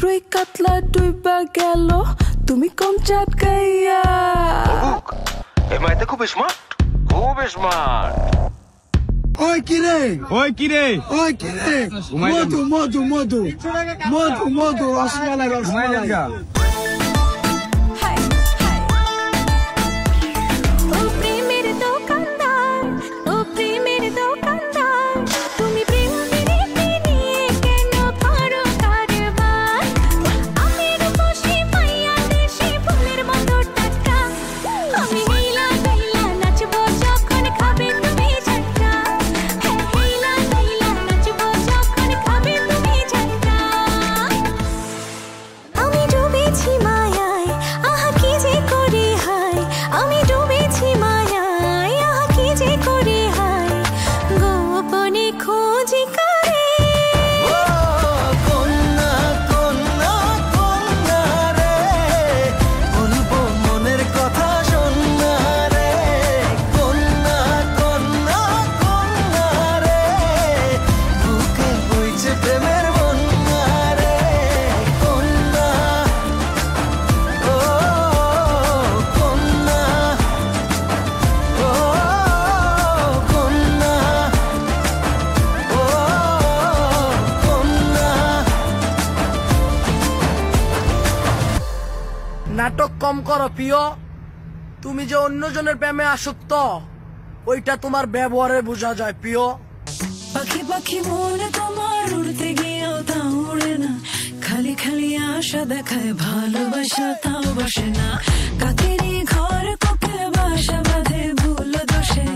Speaker 21: রুই কাতলা ডুইবা গেল তুমি কম চাটকাইয়া।
Speaker 10: এই মাইতে খুব স্মার্ট, খুব স্মার্ট।
Speaker 17: ওই কিরে, ওই কিরে, ওই কিরে, মধু মধু মধু মধু মধু রসমালাই রসমালাই।
Speaker 14: ও প্রেমের দোকানদার, ও প্রেমের দোকানদার, তুমি প্রেম বিড়িতে নিয়ে কেন করো কারবার? আমি রূপসী মাইয়া দেশি ফুলের মতো টাটকা, আমি হেলা হেলা নাচবো যখন খাবে তুমি ঝাটকা। হেলা হেলা নাচবো যখন খাবে তুমি ঝাটকা। আমি ডুবেছি
Speaker 2: করো প্রিয়, তুমি যে অন্যজনের প্রেমে আসক্ত ওইটা তোমার ব্যবহারে বোঝা যায় প্রিয়।
Speaker 14: পাখি পাখি মনে তোমার উড়তে গিয়েও তা উড়ে না, খালি খালি আশা দেখায় ভালোবাসা তাও বসে না, কাকেরই ঘর কোকিল বাসা বাঁধে ভুল দোষে,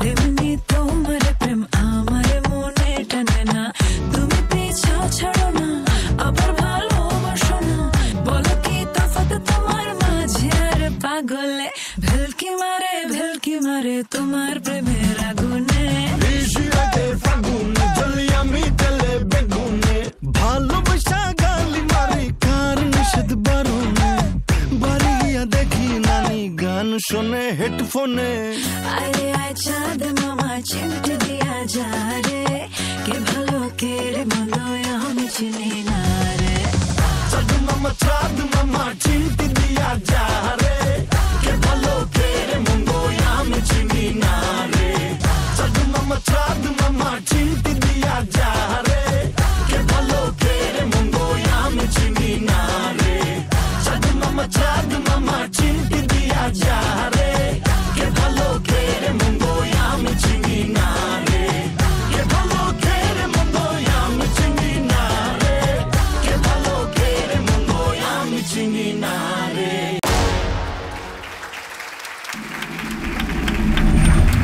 Speaker 14: তেমনি তোমার প্রেম আমার মনে টানে না, তুমি পিছা ছাড়ো না আবার ভালোবাসো না, বলো কি তফাৎ তোমার মাঝে আর পাগলে, ভেলকি মারে তোমার প্রেমের আগুনে,
Speaker 17: ভালোবাসা গালি মারি কার নিষেধ বারণে, বাড়ি গিয়া দেখি নানি গান শোনে হেডফোনে।
Speaker 14: আরে আয় চাঁদ মামা চিমটে দিয়া যা রে, কে ভালো কে রে মন্দ আমি চিনি না রে,
Speaker 17: চাঁদ মামা চিমটে দিয়া যা রে, কে ভালো কে রে মন্দ আমি চিনি না রে, চাঁদ মামা চিমটে দিয়া যা রে, কে ভালো কে রে মন্দ আমি চিনি না রে, চাঁদ মামা চিমটে দিয়া যা রে, কে ভালো কে রে মন্দ আমি চিনি না রে, কে ভালো কে রে মন্দ আমি চিনি না রে, কে ভালো কে রে মন্দ আমি চিনি না রে।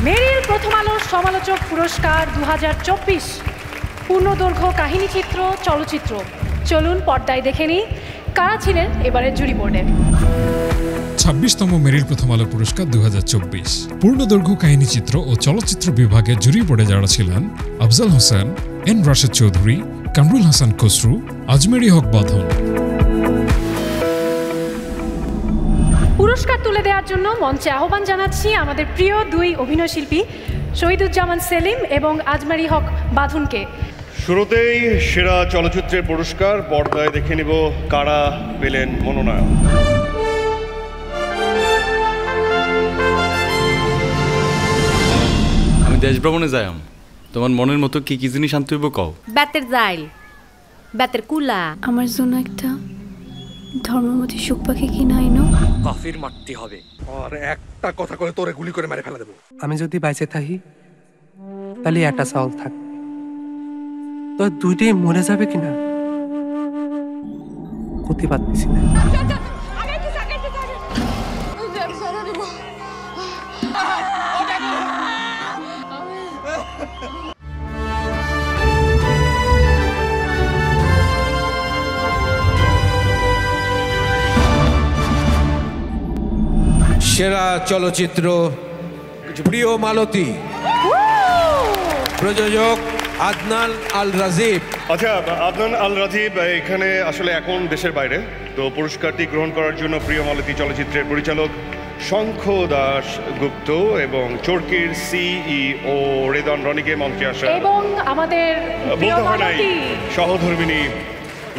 Speaker 8: মেরিল প্রথম আলোর সমালোচক পুরস্কার 2024 পূর্ণদৈর্ঘ্য কাহিনী চিত্র চলচ্চিত্র। চলুন পর্দায় দেখে নিই কারা ছিলেন এবারের জুরি বোর্ডে।
Speaker 6: 26তম মেরিল প্রথম আলো পুরস্কার 2024 পূর্ণদৈর্ঘ্য কাহিনী চিত্র ও চলচ্চিত্র বিভাগে জুরি বোর্ডে যারা ছিলেন আফজাল হোসেন, এন রাশেদ চৌধুরী, কামরুল হাসান খসরু, আজমেরি হক বাঁধন।
Speaker 8: পুরস্কার তুলে দেওয়ার জন্য মঞ্চে আহ্বান জানাচ্ছি আমাদের প্রিয় দুই অভিনয়শিল্পী শহীদুজ্জামান সেলিম এবং আজমেরি হক বাঁধনকে।
Speaker 7: শুরুতেই সেরা চলচ্চিত্রের পুরস্কার পর্দায় দেখে নিব কারা পেলেন মনোনয়ন।
Speaker 9: আমি দেশ ভ্রমণে যাইম, তোমার মনের মতো কি কি জিনিস আনতে হইব কও।
Speaker 12: বেতের জাইল, বেতের কুলা।
Speaker 21: আমার জন্য একটা ধর্মমতী সুখ পাখি কিনা আইনো।
Speaker 13: কাফির মারতে হবে আর একটা কথা করে তোরে গুলি করে মেরে ফেলে দেব। আমি যদি বাইসে থাকি তাহলে একটা চাউল থাক, তো দুইটাই মরে যাবে কিনা ক্ষতি পাচ্ছি না।
Speaker 18: সেরা চলচ্চিত্র প্রিয় মালতী, প্রযোজক আদনান আল রাজীব।
Speaker 7: আচ্ছা, আদনান আল রাজীব এখানে আসলে এখন দেশের বাইরে, তো পুরস্কারটি গ্রহণ করার জন্য প্রিয় মালতী চলচ্চিত্রের পরিচালক শঙ্খ দাস গুপ্ত এবং চরকির সিইও রেদন রনিকে মঞ্চে আসা
Speaker 8: এবং আমাদের
Speaker 7: বলতে হয় নাই সহধর্মিনী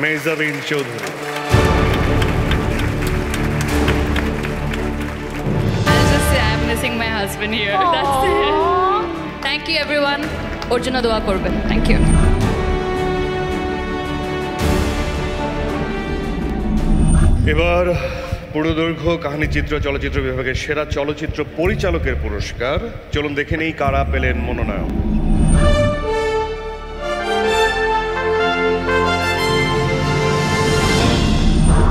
Speaker 7: Mehjabin Chowdhury.
Speaker 19: I'm missing my husband here. That's it. Thank you everyone. ওর জন্য দোয়া করবেন। Thank you.
Speaker 7: এবার পূর্ণদৈর্ঘ্য কাহিনী চিত্র চলচ্চিত্র বিভাগের সেরা চলচ্চিত্র পরিচালকের পুরস্কার। চলুন দেখে নেই কারা পেলেন মনোনয়ন।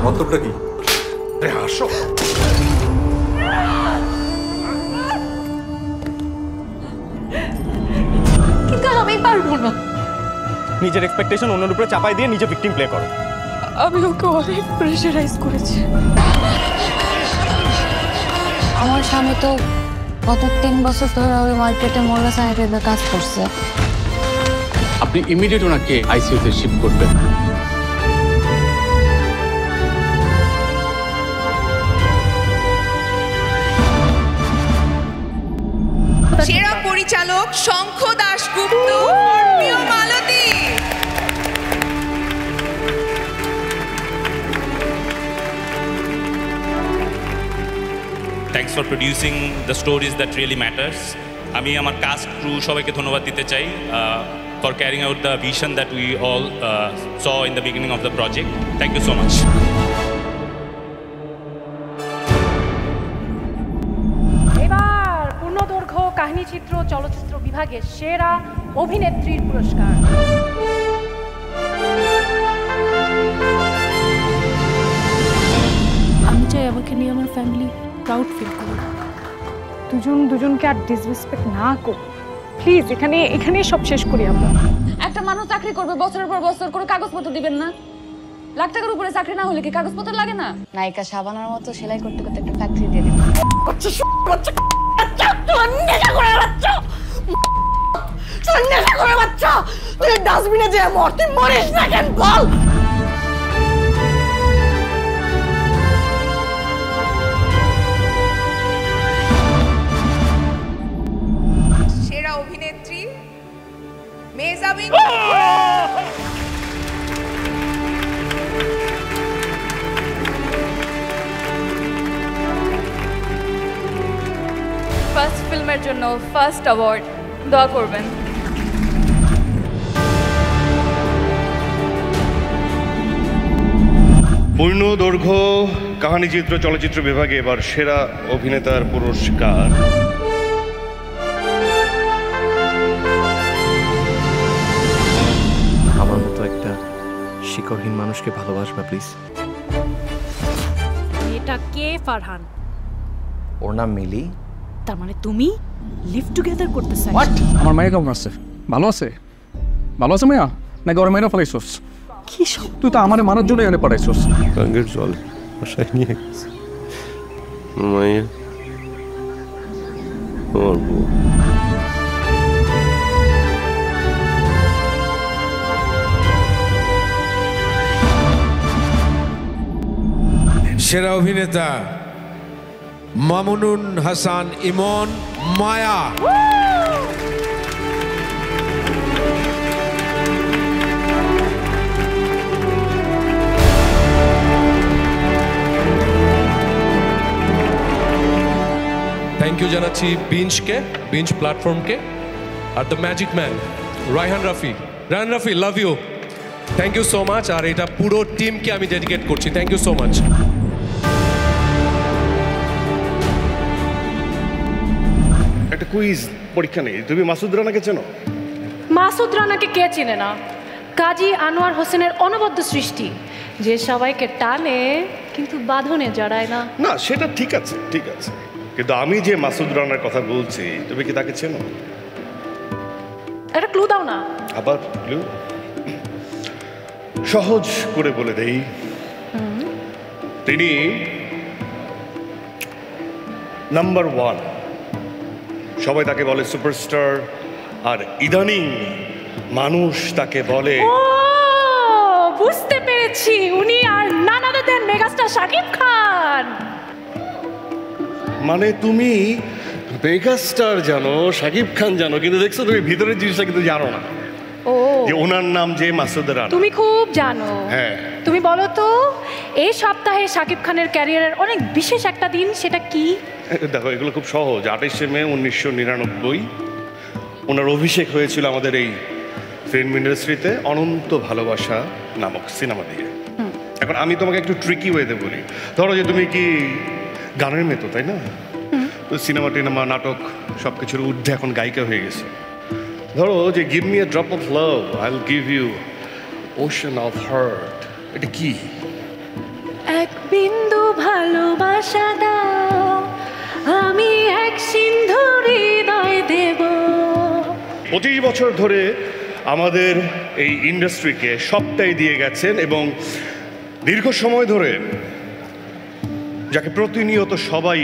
Speaker 9: মতলবটা কি?
Speaker 13: হাসো।
Speaker 16: আমি পারবো না।
Speaker 1: নিজের এক্সপেকটেশন অন্যের উপরে চাপাই দিয়ে নিজে ভিকটিম প্লে করো।
Speaker 21: আমি ওকে অনেক প্রেশারাইজ করেছি।
Speaker 11: আমার স্বামী তো গত 3 বছর ধরে ওই মার্কেটে মোল্লা সাহেবের কাজ করছে।
Speaker 15: আপনি ইমিডিয়েট ওনাকে আইসিইউতে শিফট করবেন।
Speaker 20: সেরা পরিচালক Shankha Dasgupta, Priyo Maloti.
Speaker 22: Thanks for producing the stories that really matters. আমি আমার কাস্ট ক্রু সবাইকে ধন্যবাদ দিতে চাই for carrying out the vision that we all saw in the beginning of the project. Thank you so much.
Speaker 8: কাহিনীচিত্র চলচ্চিত্র বিভাগে সেরা অভিনেত্রীর পুরস্কার।
Speaker 3: আমি চাই আমাকে নিয়ে আমার ফ্যামিলি প্রাউড ফিল করুক। দুজনকে আর ডিসরেসপেক্ট না করি প্লিজ। এখানে সব শেষ করি আমরা।
Speaker 16: একটা মানুষ চাকরি করবে বছরের পর বছর করে কাগজপত্র দিবেন না? লাখ টাকার উপরে চাকরি না হলে কি কাগজপত্র লাগে না? নায়িকা শাবানার মতো সেলাই করতে করতে একটা ফ্যাক্টরি দিয়ে দিবেন।
Speaker 2: ডাস্টবিনে যে মরতে মরিস না কেন বল?
Speaker 20: সেরা অভিনেত্রী মেহজাবিন।
Speaker 19: ফার্স্ট ফিল্মের জন্য ফার্স্ট অ্যাওয়ার্ড দোয়া করবেন।
Speaker 7: পূর্ণ দৈর্ঘ্য কাহিনীচিত্র চলচ্চিত্র বিভাগে এবার সেরা অভিনেতার পুরস্কার।
Speaker 1: আমার মতো একটা শিকড়হীন মানুষকে ভালোবাসবা প্লিজ।
Speaker 12: এটা কে ফারহান?
Speaker 1: ওর নাম মিলি।
Speaker 12: তার মানে তুমি লিভ টুগেদার করতে চাই?
Speaker 4: আমার মায়ের কেমন আছে? ভালো আছে? ভালো আছে মায়া? নাকি ওর মায়েরা ফেলাইছোস?
Speaker 12: কি সব?
Speaker 4: তুই তো আমার মারার জন্য এনে পাঠাইছোস।
Speaker 1: গাঙ্গের জল বাসায় নিয়ে গেছে মায়ের আমার বউ।
Speaker 18: সেরা অভিনেতা মামুনুন হাসান ইমন মায়া। থ্যাংক ইউ জানাচ্ছি বিঞ্চকে, বিঞ্চ প্ল্যাটফর্মকে, আর the magic man Raihan Rafi. Raihan Rafi, love you, thank you so much. আর এটা পুরো টিমকে আমি ডেডিকেট করছি, থ্যাংক ইউ সো মাচ।
Speaker 7: একটা কুইজ পরীক্ষা নেই। তুমি মাসুদ রানাকে চেনো?
Speaker 8: মাসুদ রানাকে কে চেনে না? কাজী আনোয়ার হোসেনের অনবদ্য সৃষ্টি, যে সবাইকে টানে কিন্তু বাঁধনে জড়ায় না।
Speaker 7: না, সেটা ঠিক আছে, ঠিক আছে, কিন্তু আমি যে মাসুদ রানার কথা বলছি, তুমি কি তাকে চেনো?
Speaker 8: একটা ক্লু দাও না।
Speaker 7: আবার ক্লু? সহজ করে বলে দেই, তিনি নাম্বার 1। সবাই তাকে বলে সুপারস্টার, আর ইদানিং মানুষ তাকে বলে
Speaker 8: ও বুঝতে পেরেছি, উনি আর নান আদার দ্যান মেগাস্টার শাকিব খান।
Speaker 7: মানে তুমি মেগাস্টার জানো, শাকিব খান জানো, কিন্তু দেখছো তুমি ভিতরের জিনিসটা কিন্তু জানো না,
Speaker 8: ও
Speaker 7: যে ওনার নাম যে মাসুদ রানা।
Speaker 8: তুমি খুব জানো।
Speaker 7: হ্যাঁ,
Speaker 8: তুমি বলো তো এই সপ্তাহে শাকিব খানের ক্যারিয়ারের অনেক বিশেষ একটা দিন, সেটা কি?
Speaker 7: দেখো, এগুলো খুব সহজ। 28শে মে 1999 ওনার অভিষেক হয়েছিল আমাদের এই ফিল্ম ইন্ডাস্ট্রিতে অনন্ত ভালোবাসা নামক সিনেমা দিয়ে। এখন আমি তোমাকে একটু ট্রিকি ওয়েতে বলি। ধরো যে তুমি কি গানের মেতো, তাই না? তো সিনেমা টিনেমা নাটক সব কিছুর ঊর্ধ্বে এখন গায়িকা হয়ে গেছে। ধরো যে give me a drop of love, I will give you ocean of heart. এটা কি?
Speaker 8: এক বিন্দু ভালোবাসা দাও, আমি এক সিন্ধু হৃদয় দেব।
Speaker 7: 25 বছর ধরে আমাদের এই ইন্ডাস্ট্রিকে সবটাই দিয়ে গেছেন, এবং দীর্ঘ সময় ধরে যাকে প্রতিনিয়ত সবাই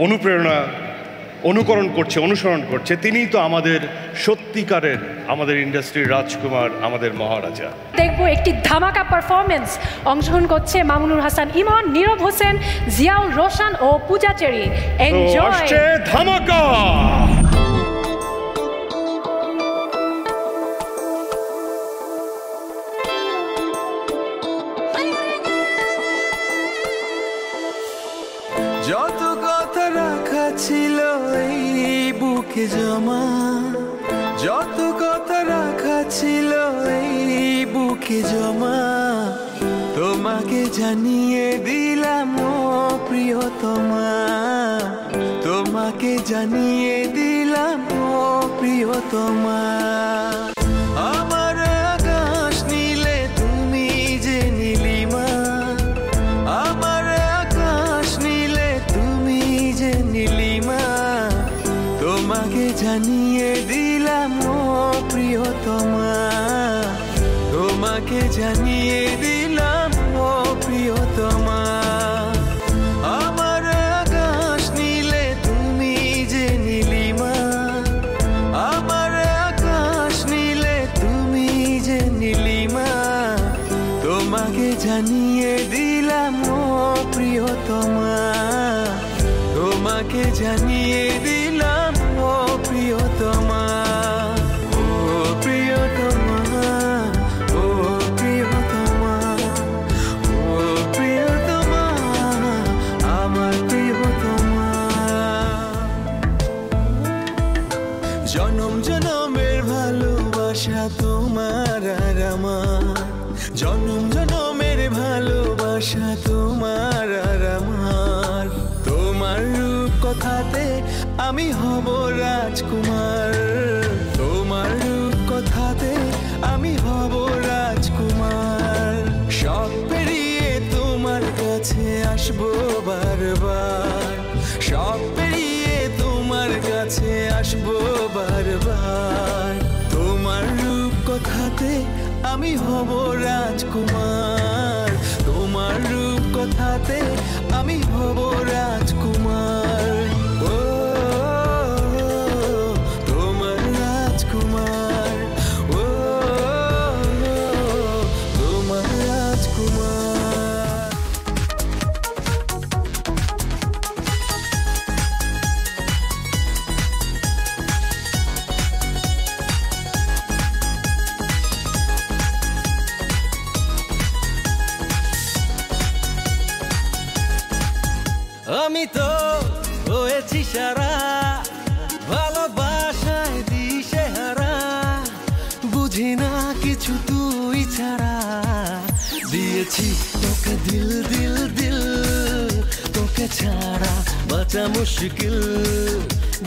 Speaker 7: অনুপ্রেরণা অনুকরণ করছে, অনুসরণ করছে, তিনিই তো আমাদের সত্যিকারের আমাদের ইন্ডাস্ট্রির রাজকুমার, আমাদের মহারাজা।
Speaker 8: দেখবো একটি ধামাকা পারফরমেন্স। অংশগ্রহণ করছে মামুনুর হাসান ইমন, নীরব হোসেন, জিয়াউল রোশন ও পূজা চেরি। এনজয়।
Speaker 7: আসছে ধামাকা।
Speaker 17: যত কথা রাখা ছিল এই বুকে জমা, যত কথা রাখা ছিল এই বুকে জমা, তোমাকে জানিয়ে দিলাম ও প্রিয়তমা, তোমার তোমাকে জানিয়ে দিলাম ও প্রিয়তমা আমার আকাশ নীলে তুমি যে নীলিমা আমার আকাশ নীলে তুমি যে নীলিমা তোমাকে জানিয়ে দিলাম ও প্রিয়তমা তোমাকে জানিয়ে দিলাম ও প্রিয়তমা আমার আকাশ নীলে তুমি যে নীলিমা আমার আকাশ নীলে তুমি যে নীলিমা তোমাকে জানিয়ে দিলাম ও প্রিয়তমা তোমাকে জানিয়ে দিলাম ও প্রিয়তমা ও প্রিয়তমা ও প্রিয়তমা ও প্রিয়তমা আমার প্রিয়তমা জনম জনমের ভালোবাসা তোমার আর আমার জনম জনমের ভালোবাসা তোমার আর আমার তোমার রূপ কথাতে আমি হব রাজকুমার তোমার রূপ কথাতে আমি হব রাজকুমার সব পেরিয়ে তোমার কাছে আসবো বারবার সব পেরিয়ে তোমার কাছে আসবো বারবার তোমার রূপ কথাতে আমি হব রাজকুমার তোমার রূপ কথাতে আমি হব রাজকুমার ও তোমার রাজকুমার ও তোমার রাজকুমার আমি তো হয়েছি সারা ভালোবাসায় দিশে হারা বুঝি না কিছু তুই ছাড়া দিয়েছি তোকে দিল দিল দিল তোকে ছাড়া বাঁচা মুশকিল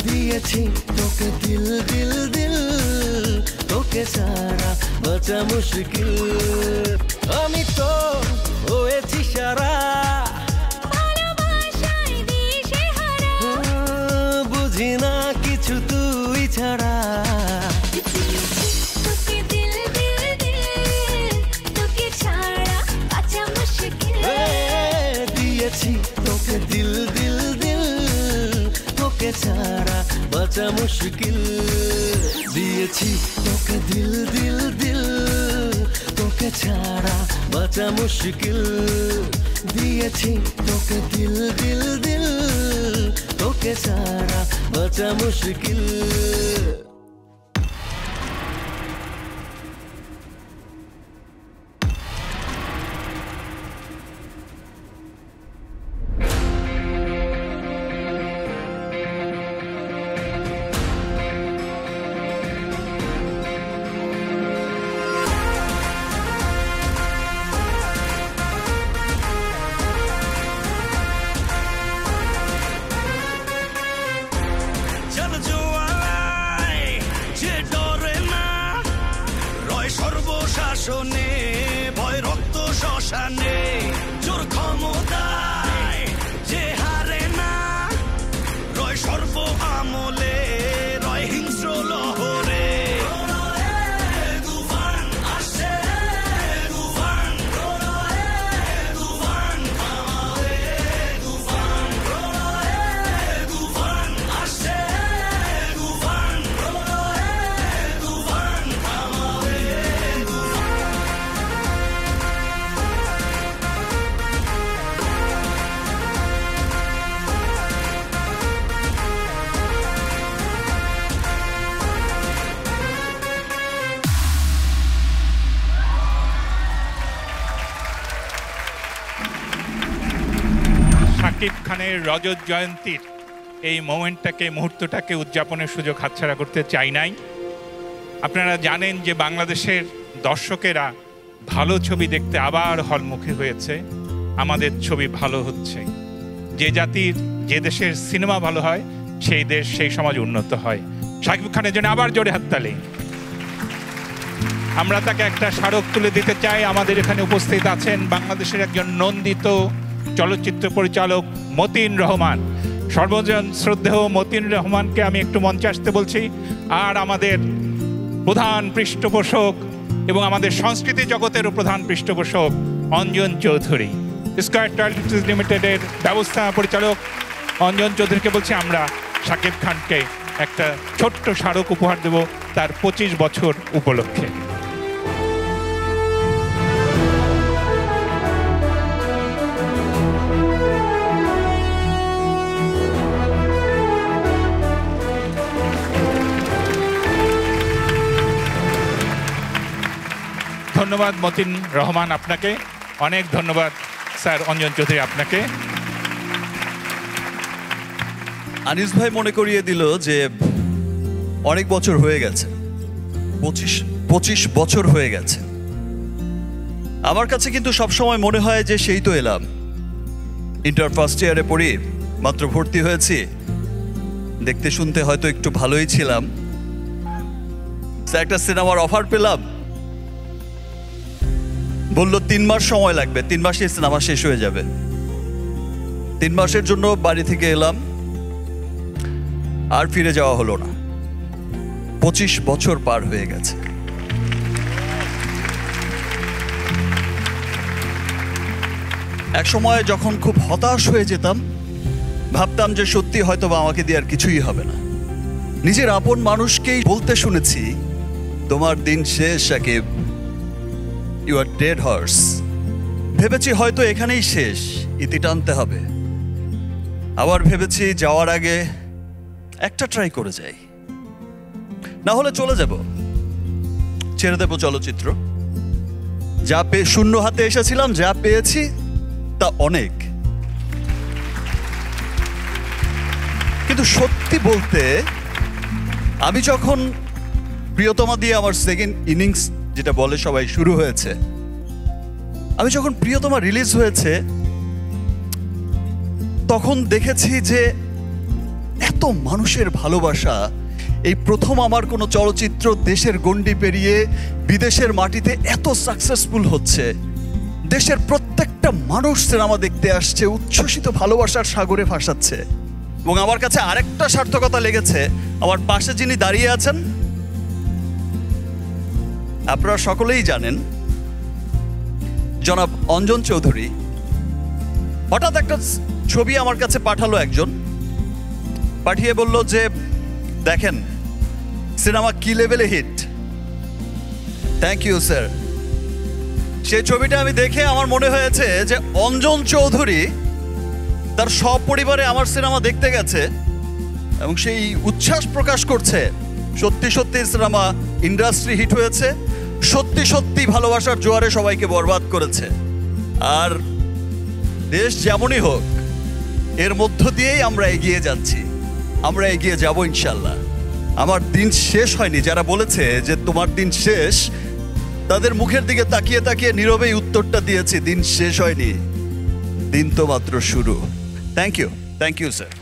Speaker 17: দিয়েছি তোকে দিল দিল দিল তোকে ছাড়া বাঁচা মুশকিল আমি তো হয়েছি সারা বুঝি না কিছু তুই ছাড়া
Speaker 14: তোকে দিল দিল দিল তোকে ছাড়া বাঁচা মুশকিল
Speaker 17: দিয়েছি তোকে দিল দিল দিল তোকে ছাড়া বাঁচা মুশকিল দিয়েছি তোকে দিল দিল দিল তোকে ছাড়া বাঁচা মুশকিল দিয়েছি তোকে দিল দিল দিল তোকে ছাড়া বাঁচা মুশকিল শাসনে ভয় রক্ত শ্মশানে জোর ক্ষমতায় যে হারে না রয় সর্ব আমলে রয় হিংস্র লহরে তুফান আসে তুফান তুফান আমারে তুফান তুফান আসে তুফান তুফান আমারে
Speaker 5: শাকিব খানের রজত জয়ন্তীর এই মুহূর্তটাকে উদযাপনের সুযোগ হাতছাড়া করতে চাই নাই। আপনারা জানেন যে বাংলাদেশের দর্শকেরা ভালো ছবি দেখতে আবার হলমুখী হয়েছে। আমাদের ছবি ভালো হচ্ছে। যে জাতির যে দেশের সিনেমা ভালো হয় সেই দেশ সেই সমাজ উন্নত হয়। শাকিব খানের জন্য আবার জোরে হাততালি। আমরা তাকে একটা স্মারক তুলে দিতে চাই। আমাদের এখানে উপস্থিত আছেন বাংলাদেশের একজন নন্দিত চলচ্চিত্র পরিচালক মতিন রহমান। সর্বজন শ্রদ্ধেয় মতিন রহমানকে আমি একটু মঞ্চে আসতে বলছি। আর আমাদের প্রধান পৃষ্ঠপোষক এবং আমাদের সংস্কৃতি জগতেরও প্রধান পৃষ্ঠপোষক অঞ্জন চৌধুরী, স্কয়ার টয়লেটস লিমিটেডের ব্যবস্থাপনা পরিচালক অঞ্জন চৌধুরীকে বলছি আমরা শাকিব খানকে একটা ছোট্ট স্মারক উপহার দেব তার 25 বছর উপলক্ষে। ধন্যবাদ মতিন রহমান আপনাকে, অনেক ধন্যবাদ স্যার অঞ্জন চৌধুরী আপনাকে।
Speaker 6: আনিস ভাই মনে করিয়ে দিল যে অনেক বছর হয়ে গেছে, 25 বছর হয়ে গেছে। আমার কাছে কিন্তু সবসময় মনে হয় যে সেই তো এলাম, ইন্টার ফার্স্ট ইয়ারে পড়ি, মাত্র ভর্তি হয়েছি, দেখতে শুনতে হয়তো একটু ভালোই ছিলাম, একটা সিনেমার অফার পেলাম, বলল 3 মাস সময় লাগবে, 3 মাসে সিনেমা শেষ হয়ে যাবে। 3 মাসের জন্য বাড়ি থেকে এলাম, আর ফিরে যাওয়া হলো না। 25 বছর পার হয়ে গেছে। এক সময় যখন খুব হতাশ হয়ে যেতাম, ভাবতাম যে সত্যি হয়তো বা আমাকে দিয়ে আর কিছুই হবে না। নিজের আপন মানুষকেই বলতে শুনেছি, তোমার দিন শেষ Shakib, you are dead horse. ভেবেছি হয়তো এখানেই শেষ, ইতি টানতে হবে। আবার ভেবেছি যাওয়ার আগে একটা ট্রাই করে যাই, না হলে চলে যাব, ছেড়ে দেব চলচ্চিত্র। যা পেয়ে শূন্য হাতে এসেছিলাম, যা পেয়েছি তা অনেক। কিন্তু সত্যি বলতে আমি যখন প্রিয়তমা দিয়ে আমার সেকেন্ড ইনিংস যেটা বলে সবাই শুরু হয়েছে, আমি যখন প্রিয়তমা রিলিজ হয়েছে তখন দেখেছি যে এত মানুষের ভালোবাসা। এই প্রথম আমার কোনো চলচ্চিত্র দেশের গণ্ডি পেরিয়ে বিদেশের মাটিতে এত সাকসেসফুল হচ্ছে। দেশের প্রত্যেকটা মানুষ সিনেমা দেখতে আসছে, উচ্ছ্বসিত ভালোবাসার সাগরে ভাসাচ্ছে। এবং আমার কাছে আরেকটা সার্থকতা লেগেছে, আমার পাশে যিনি দাঁড়িয়ে আছেন আপনারা সকলেই জানেন, জনাব অঞ্জন চৌধুরী। হঠাৎ একটা ছবি আমার কাছে পাঠালো একজন, পাঠিয়ে বলল যে দেখেন সিনেমা কি লেভেলে হিট। Thank you sir. সেই ছবিটা আমি দেখে আমার মনে হয়েছে যে অঞ্জন চৌধুরী তার সপরিবারে আমার সিনেমা দেখতে গেছে এবং সেই উচ্ছ্বাস প্রকাশ করছে। সত্যি সত্যি সিনেমা ইন্ডাস্ট্রি হিট হয়েছে, সত্যি সত্যি ভালোবাসার জোয়ারে সবাইকে বরবাদ করেছে। আর দেশ যেমনই হোক, এর মধ্য দিয়েই আমরা এগিয়ে যাচ্ছি, আমরা এগিয়ে যাব ইনশাল্লাহ। আমার দিন শেষ হয়নি। যারা বলেছে যে তোমার দিন শেষ, তাদের মুখের দিকে তাকিয়ে তাকিয়ে নীরবেই উত্তরটা দিয়েছি, দিন শেষ হয়নি, দিন তো মাত্র শুরু। Thank you sir.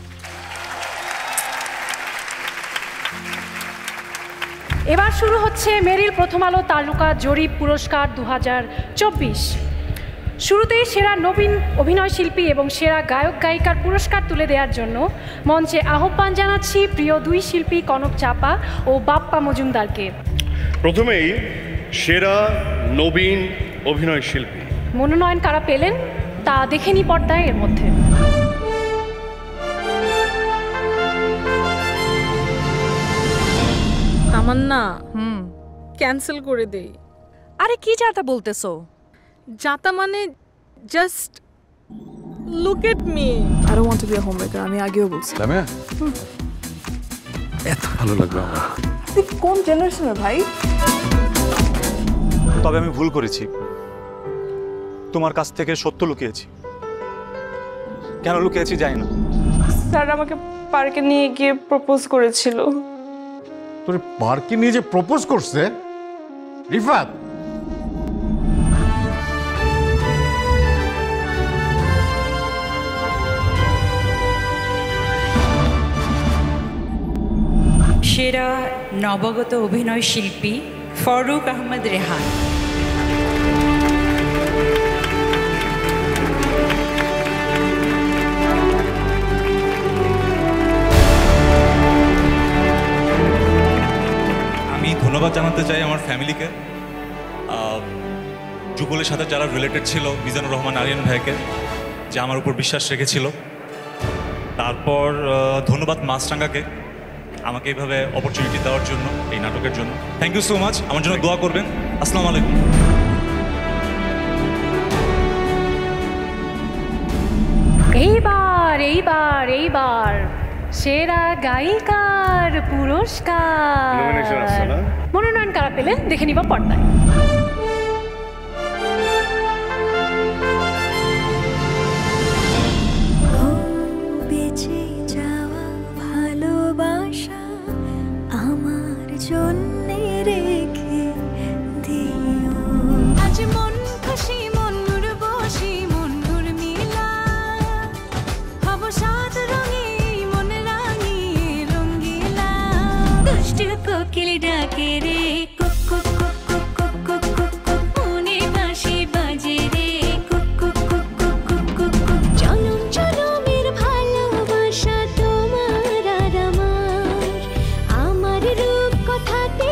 Speaker 8: এবার শুরু হচ্ছে মেরিল প্রথম আলো তারকা জরিপ পুরস্কার 2024। শুরুতেই সেরা নবীন অভিনয় শিল্পী এবং সেরা গায়ক গায়িকার পুরস্কার তুলে দেওয়ার জন্য মঞ্চে আহ্বান জানাচ্ছি প্রিয় 2 শিল্পী কনক চাপা ও বাপ্পা মজুমদারকে।
Speaker 7: প্রথমেই সেরা নবীন অভিনয় শিল্পী
Speaker 8: মনোনয়ন কারা পেলেন তা দেখে নি পর্দায় এর মধ্যে।
Speaker 3: তামান্না, ক্যান্সেল করে দেই।
Speaker 12: আরে কি যাতা বলতেছো?
Speaker 3: যাতা মানে just look at me. I don't want to be a homemaker, আমি আগেও বলছি।
Speaker 4: লামিয়া, এত ভালো লাগলো আমার।
Speaker 3: তুই কোন জেনারেশনের ভাই?
Speaker 1: তবে আমি ভুল করেছি, তোমার কাছ থেকে সত্য লুকিয়েছি। কেন লুকিয়েছি জানি না।
Speaker 3: স্যার আমাকে পার্কে নিয়ে গিয়ে প্রপোজ করেছিল।
Speaker 10: তোর পার্কে নিয়ে যে প্রপোজ করছে রিফাত?
Speaker 9: সেরা নবাগত অভিনয় শিল্পী ফারুক আহমেদ রেহান।
Speaker 1: আমি ধন্যবাদ জানাতে চাই আমার ফ্যামিলিকে, যুগলের সাথে যারা রিলেটেড ছিল, মিজানুর রহমান আরিয়ান ভাইকে, যে আমার উপর বিশ্বাস রেখেছিল। তারপর ধন্যবাদ মাছরাঙ্গাকে আমাকে এইভাবে অপরচুনিটি দেওয়ার জন্য, এই নাটকের জন্য। Thank you so much. আমার জন্য দোয়া করবেন। আসসালামু আলাইকুম।
Speaker 8: এইবার এইবার এইবার সেরা গায়িকার পুরস্কার মনোনয়ন কারা পেলেন দেখে নিবা পর্দায়।
Speaker 14: বেঁচে যাওয়া ভালোবাসা আমার জন্যে রেখে দিও। আজ মন খুশি মনুর বসি মনুর মিলা হব সাত রঙে মন রাঙিয়ে রঙ্গিলা। দুষ্ট কোকিল ডাকে রে cook cook cook cook cook cook cook cook, মনে বাঁশি বাজে রে cook cook cook cook cook cook cook. জনম জনমের ভালোবাসা তোমার আর আমার, আমার রূপ কথাতে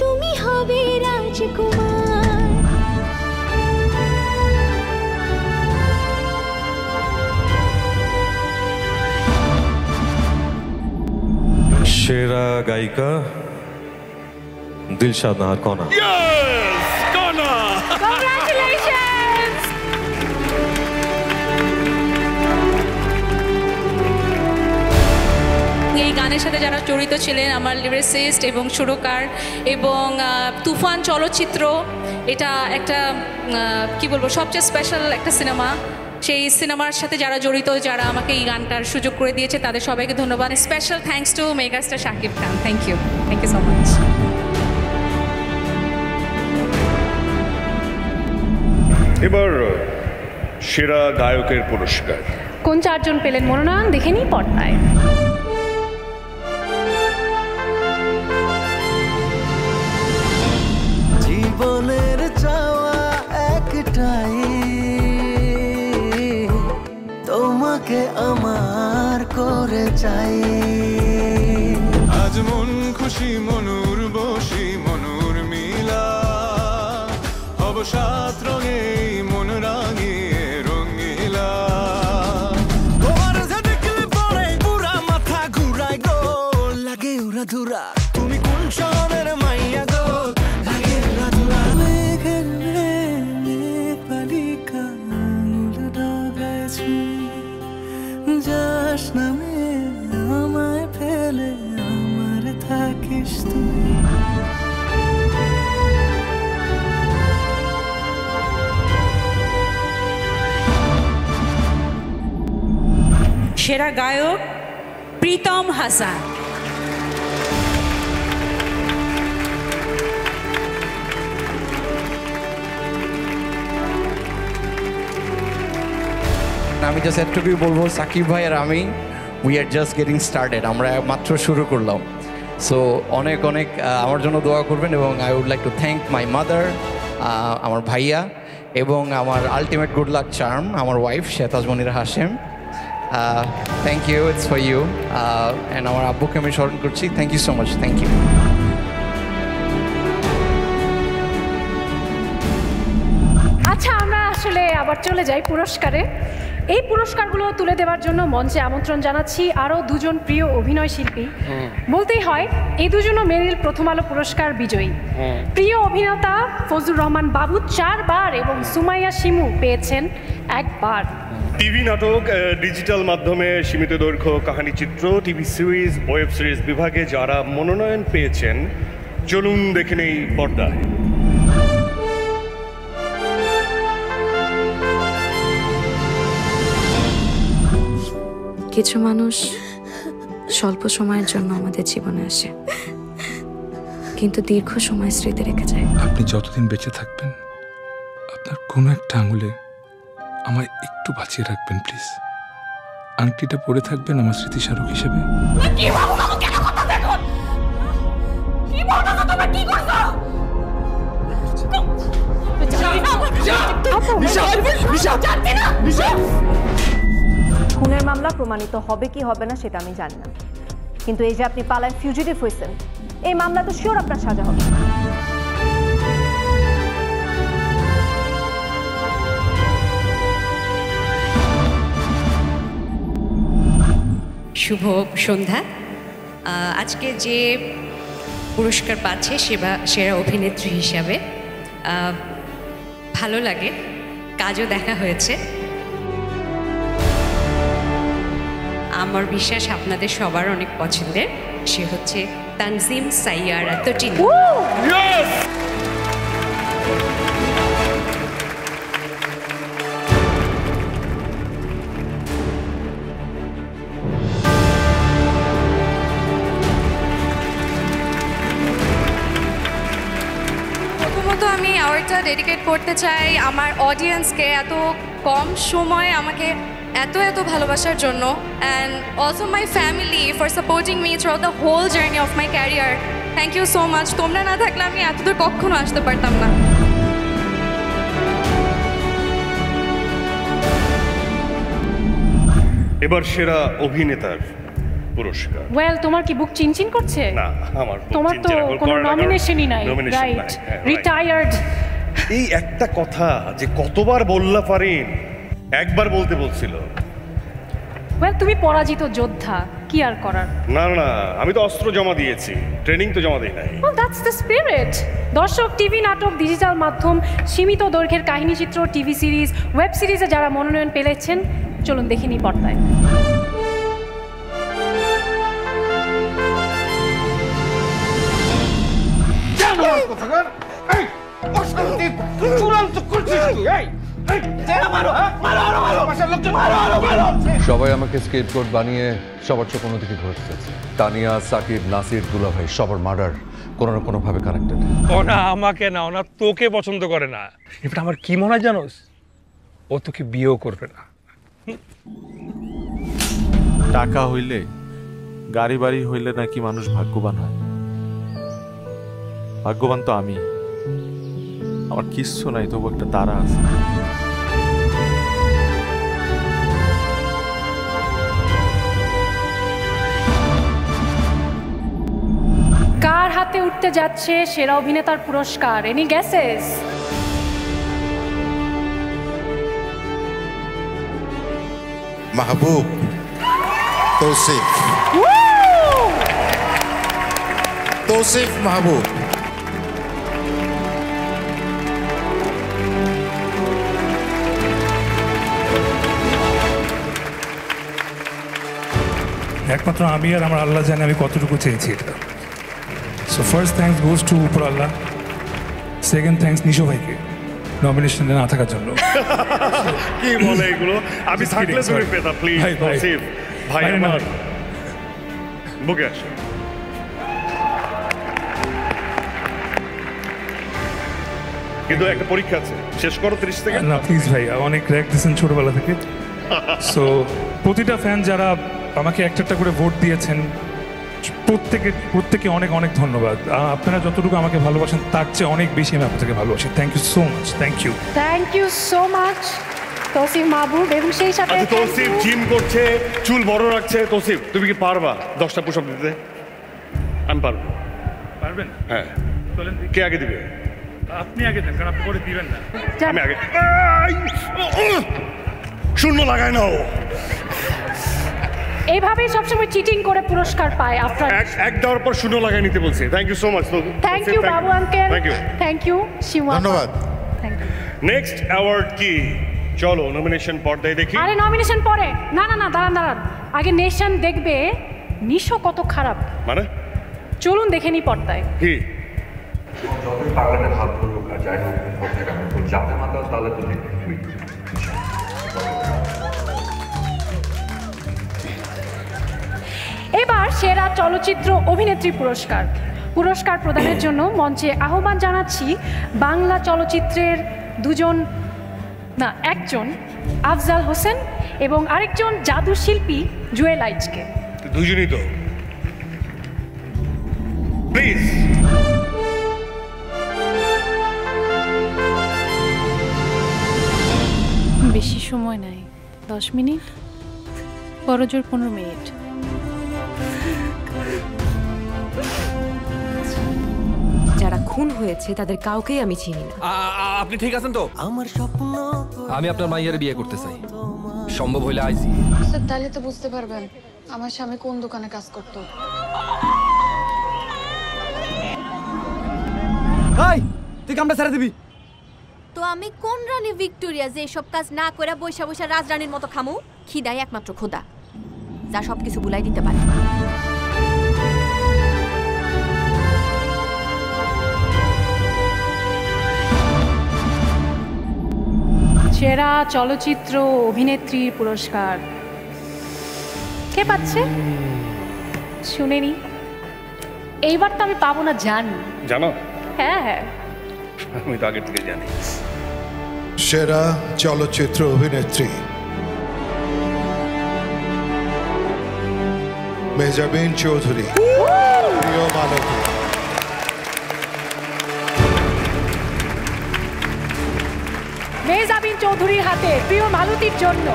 Speaker 14: তুমি হবে রাজকুমার।
Speaker 13: সেরা গায়িকা দিলশাদ নাহার কণা।
Speaker 8: Congratulations!
Speaker 19: এই গানের সাথে যারা জড়িত ছিলেন, আমার লিরিসিস্ট এবং সুরকার এবং তুফান চলচ্চিত্র, এটা একটা কি বলবো সবচেয়ে স্পেশাল একটা সিনেমা। সেই সিনেমার সাথে যারা জড়িত, যারা আমাকে এই গানটার সুযোগ করে দিয়েছে, তাদের সবাইকে ধন্যবাদ। Special thanks to megastar Shakib Khan. Thank you so much.
Speaker 7: এবার সেরা গায়কের পুরস্কার
Speaker 8: কোন চারজন পেলেন মনোনয়ন দেখে নিই পর্দায়।
Speaker 17: জীবনের চাওয়া একটাই, তোমাকে আমার করে চাই।
Speaker 23: আজ মন খুশি মনুর বসি মনুর মিলা হব সাত রঙে মন রাঙিয়ে রঙিলা।
Speaker 17: তোমার যে দেখলে পরে পুরা মাথা ঘুরায় গো, লাগে উড়া ধুরা। তুমি কোন শহরের মাইয়া গো, লাগে উড়া ধুরা। মেঘের পালিকা গাইছি, যাস নামে আমায় ফেলে আমার থাকিস তুই।
Speaker 9: সেরা গায়ক প্রীতম হাসান।
Speaker 24: আমি জাস্ট এটুকুই বলবো, সাকিব ভাই আর আমি we are just getting started. আমরা মাত্র শুরু করলাম। সো অনেক অনেক আমার জন্য দোয়া করবেন এবং I would like to thank my mother, আমার ভাইয়া এবং আমার আলটিমেট গুড লাক চার্ম আমার wife Shetaj Monira Hashem. Thank you, it's for you. And আমার আব্বুকে আমি স্মরণ করছি। Thank you so much. Thank you.
Speaker 8: আচ্ছা, আমরা আসলে আবার চলে যাই পুরস্কারে। এই পুরস্কারগুলো তুলে দেওয়ার জন্য মঞ্চে আমন্ত্রণ জানাচ্ছি আরও দুজন প্রিয় অভিনয় শিল্পী। বলতেই হয় এই দুজনও মেরিল প্রথম আলো পুরস্কার বিজয়ী। প্রিয় অভিনেতা ফজলুর রহমান বাবু 4 বার এবং সুমাইয়া শিমু পেয়েছেন 1 বার।
Speaker 7: টিভি নাটক, ডিজিটাল মাধ্যমে সীমিত দৈর্ঘ্য কাহিনী চিত্র, টিভি সিরিজ, ওয়েব সিরিজ বিভাগে যারা মনোনয়ন পেয়েছেন, চলুন দেখে নেই পর্দায়।
Speaker 25: কিছু মানুষ স্বল্প সময়ের জন্য আমাদের জীবনে আসে, কিন্তু দীর্ঘ সময় স্মৃতি রেখে যায়।
Speaker 26: আপনি যতদিন বেঁচে থাকবেন, আপনার কোনো একটা আঙুলে আমায় একটু বাঁচিয়ে রাখবেন প্লিজ। আংটিটা পরে থাকবেন আমার স্মৃতিস্মারক হিসেবে।
Speaker 11: খুনের মামলা প্রমাণিত হবে কি হবে না সেটা আমি জানি না, কিন্তু এই যে আপনি পালায় ফিউজিটিভ হয়েছেন, এই মামলা তো শিওর আপনার সাজা হবে।
Speaker 9: শুভ সন্ধ্যা। আজকে যে পুরস্কার পাচ্ছে সেরা অভিনেত্রী হিসাবে ভালো লাগে, কাজও দেখা হয়েছে। আমার বিশ্বাস আপনাদের সবার অনেক পছন্দের, সে হচ্ছে তানজিম সাইয়ারা তটিনী।
Speaker 19: প্রথমত আমি অ্যাওয়ার্ডটা ডেডিকেট করতে চাই আমার অডিয়েন্সকে, এত কম সময়ে আমাকে এত ভালোবাসার জন্য, and also my family for supporting me through the whole journey of my career. Thank you so much. তোমরা না থাকলে আমি এতদূর কখনো আসতে পারতাম না।
Speaker 7: এবার সেরা অভিনেতার পুরস্কার।
Speaker 8: ওয়েল, তোমার কি বুক চিনচিন করছে?
Speaker 7: না, আমার
Speaker 8: তোমার তো কোনো নমিনেশনই নাই, রাইট? রিটায়ার্ড।
Speaker 7: এই একটা কথা যে কতবার বললা ফারিন, একবার বলতে বলছিল।
Speaker 8: ওয়েল, তুমি পরাজিত যোদ্ধা, কি আর করার।
Speaker 7: না না, আমি তো অস্ত্র জমা দিয়েছি, ট্রেনিং তো জমা দিই নাই।
Speaker 8: Well, that's the spirit. দর্শক, টিভি নাটক, ডিজিটাল মাধ্যম, সীমিত দৈর্ঘ্যের কাহিনীচিত্র, টিভি সিরিজ, ওয়েব সিরিজে যারা মনোনয়ন পেয়েছেন, চলুন দেখিনি পর্দায়।
Speaker 13: সবাই আমাকে স্কেটবোর্ড বানিয়ে সবার চোখ অন্যদিকে ঘুরতেছে। তানিয়া, সাকিব, নাসির, দুলাভাই সবার মার্ডার কোনো না কোনোভাবে কানেক্টেড।
Speaker 4: ওনা আমাকে না, ওনা তোকে পছন্দ করে না। এটা আমার কি মনে হয় জানোস, ও তোকে বিয়েও করবে না।
Speaker 15: টাকা হইলে, গাড়ি বাড়ি হইলে নাকি মানুষ ভাগ্যবান হয়। ভাগ্যবান তো আমি, আমার কিচ্ছু নাই, তবু একটা তারা আছে।
Speaker 8: কার হাতে উঠতে যাচ্ছে সেরা অভিনেতার পুরস্কার? Any guesses?
Speaker 16: মাহবুব, তৌসিফ, তৌসিফ মাহবুব।
Speaker 26: একমাত্র আমি আর আমার আল্লাহ জানে আমি কতটুকু চেয়েছি এটা। So first thanks goes to উপর আল্লাহ, সেকেন্ড থ্যাঙ্কস নিশো ভাইকে নমিনেশনে না থাকার জন্য।
Speaker 7: কি বলে এগুলো? আমি থাকলে তুমি পেতা, প্লিজ। তৌসিফ ভাই আমার বুকে আসো। কিন্তু একটা পরীক্ষা আছে, শেষ করো 30 সেকেন্ড।
Speaker 26: না প্লিজ ভাই, অনেক র্যাক দিয়েছেন ছোটবেলা থেকে। সো প্রতিটা ফ্যান যারা আমাকে একটা করে ভোট দিয়েছেন, প্রত্যেকে অনেক অনেক ধন্যবাদ। আপনারা যতটুকু আমাকে ভালোবাসেন তার চেয়ে অনেক বেশি আমি আপনাকে ভালোবাসি। Thank you so much. Thank you,
Speaker 8: thank you so much Tousif Mahbub. এবং সেই সাথে
Speaker 7: তৌসিফ জিম করছে, চুল বড় রাখছে। তৌসিফ, তুমি কি পারবা 10টা পুশ আপ দিতে? আমি পারবো।
Speaker 26: পারবেন?
Speaker 7: হ্যাঁ। কে আগে দিবে?
Speaker 26: আপনি আগে দেন, কারণ আপনি পরে দিবেন না।
Speaker 7: আমি আগে। শূন্য লাগায় নাও।
Speaker 8: এইভাবেই সবসময় চিটিং করে পুরস্কার পায় আফরান।
Speaker 7: এক দেওয়ার পর শূন্য লাগায় নিতে বলছি। Thank you so much.
Speaker 8: Thank you Babu uncle.
Speaker 7: Thank you,
Speaker 8: thank you Shima.
Speaker 16: ধন্যবাদ।
Speaker 8: Thank you.
Speaker 7: নেক্সট অ্যাওয়ার্ড কি? চলো নমিনেশন পর্দায় দেখি।
Speaker 8: আরে নমিনেশন পরে না, দাঁড়ান। আগে নেশন দেখবে নিশো কত খারাপ।
Speaker 7: মানে
Speaker 8: চলুন দেখে নি পর্দায়।
Speaker 7: কি
Speaker 13: যতই পাগলাটে ভাব করুক আর যাই হোক না কেন, তো যাতে মাতা তাহলে তো দেখবি।
Speaker 8: এবার সেরা চলচ্চিত্র অভিনেত্রী পুরস্কার প্রদানের জন্য মঞ্চে আহ্বান জানাচ্ছি বাংলা চলচ্চিত্রের একজন আফজাল হোসেন এবং আরেকজন জাদু শিল্পী জুয়েল আইচকে।
Speaker 7: দুজনই তো, প্লিজ।
Speaker 3: সময় নাই, 10 মিনিট, বড়জোর 15 মিনিট।
Speaker 2: যারা খুন হয়েছে তাদের কাউকেই আমি চিনি না।
Speaker 5: আপনি ঠিক আছেন তো?
Speaker 17: আমার স্বপ্ন
Speaker 5: আমি আপনার মাইয়ারে বিয়ে করতে চাই, সম্ভব হইলে আইজি।
Speaker 18: স্যার তাহলে তো বুঝতে পারবেন আমার স্বামী কোন দোকানে কাজ করতো।
Speaker 5: এই তুই কামটা ছেড়ে দিবি।
Speaker 11: তো আমি কোন রানী ভিক্টোরিয়া যে সব কাজ না করে বৈশা বৈশা রাজরানীর মতো খামু? খিদাই একমাত্র খোদা, যা সবকিছু বুলাই দিতে পারে।
Speaker 8: সেরা চলচ্চিত্র অভিনেত্রী পুরস্কার কে পাচ্ছে শুনেনি? এইবার তো আমি পাবো না জানি।
Speaker 7: জানো?
Speaker 8: হ্যাঁ হ্যাঁ,
Speaker 7: আমি তো আগে থেকে জানি।
Speaker 16: সেরা চলচ্চিত্র অভিনেত্রী মেহজাবিন চৌধুরী, প্রিয় মালতী।
Speaker 8: মেহজাবিন চৌধুরীর হাতে প্রিয় মালতীর জন্য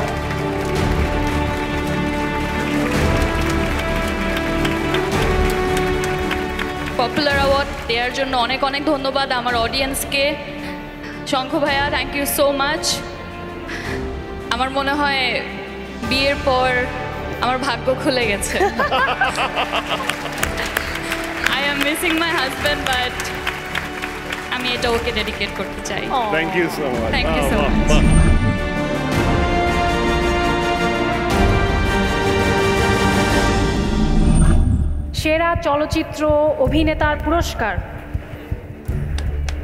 Speaker 19: পপুলার অ্যাওয়ার্ড দেওয়ার জন্য অনেক অনেক ধন্যবাদ আমার অডিয়েন্সকে। শঙ্খ ভাইয়া, থ্যাংক ইউ সো মাচ। আমার মনে হয় বিয়ের পর আমার ভাগ্য খুলে গেছে। I am missing my husband, but আমি এটা ওকে ডেডিকেট করতে চাই।
Speaker 7: Thank you so much.
Speaker 19: Thank you so much.
Speaker 8: সেরা চলচ্চিত্র অভিনেতার পুরস্কার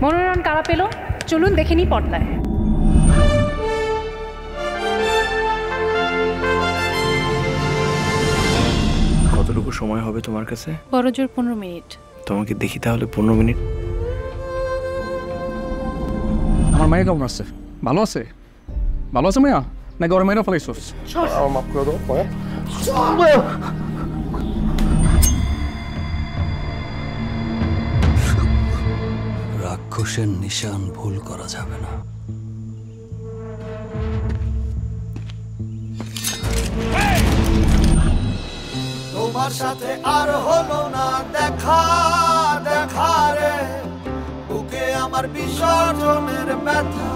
Speaker 8: মনোনয়ন কারা পেল চলুন দেখে নিই পর্দায়।
Speaker 20: কতটুকু সময় হবে তোমার কাছে?
Speaker 3: বড়জোর 15 মিনিট।
Speaker 20: তোমাকে দেখি তাহলে 15 মিনিট।
Speaker 5: আমার মায়ের কেমন আছে? ভালো আছে? ভালো আছে মায়া? না গরম মেয়েরা ফেলাইছোস?
Speaker 7: মাফ করে দাও মায়া।
Speaker 21: রাক্ষসের নিশান ভুল করা যাবে না।
Speaker 17: তোমার সাথে আর হলো না দেখা দেখা রে, বুকে আমার বিসর্জনের ব্যথা।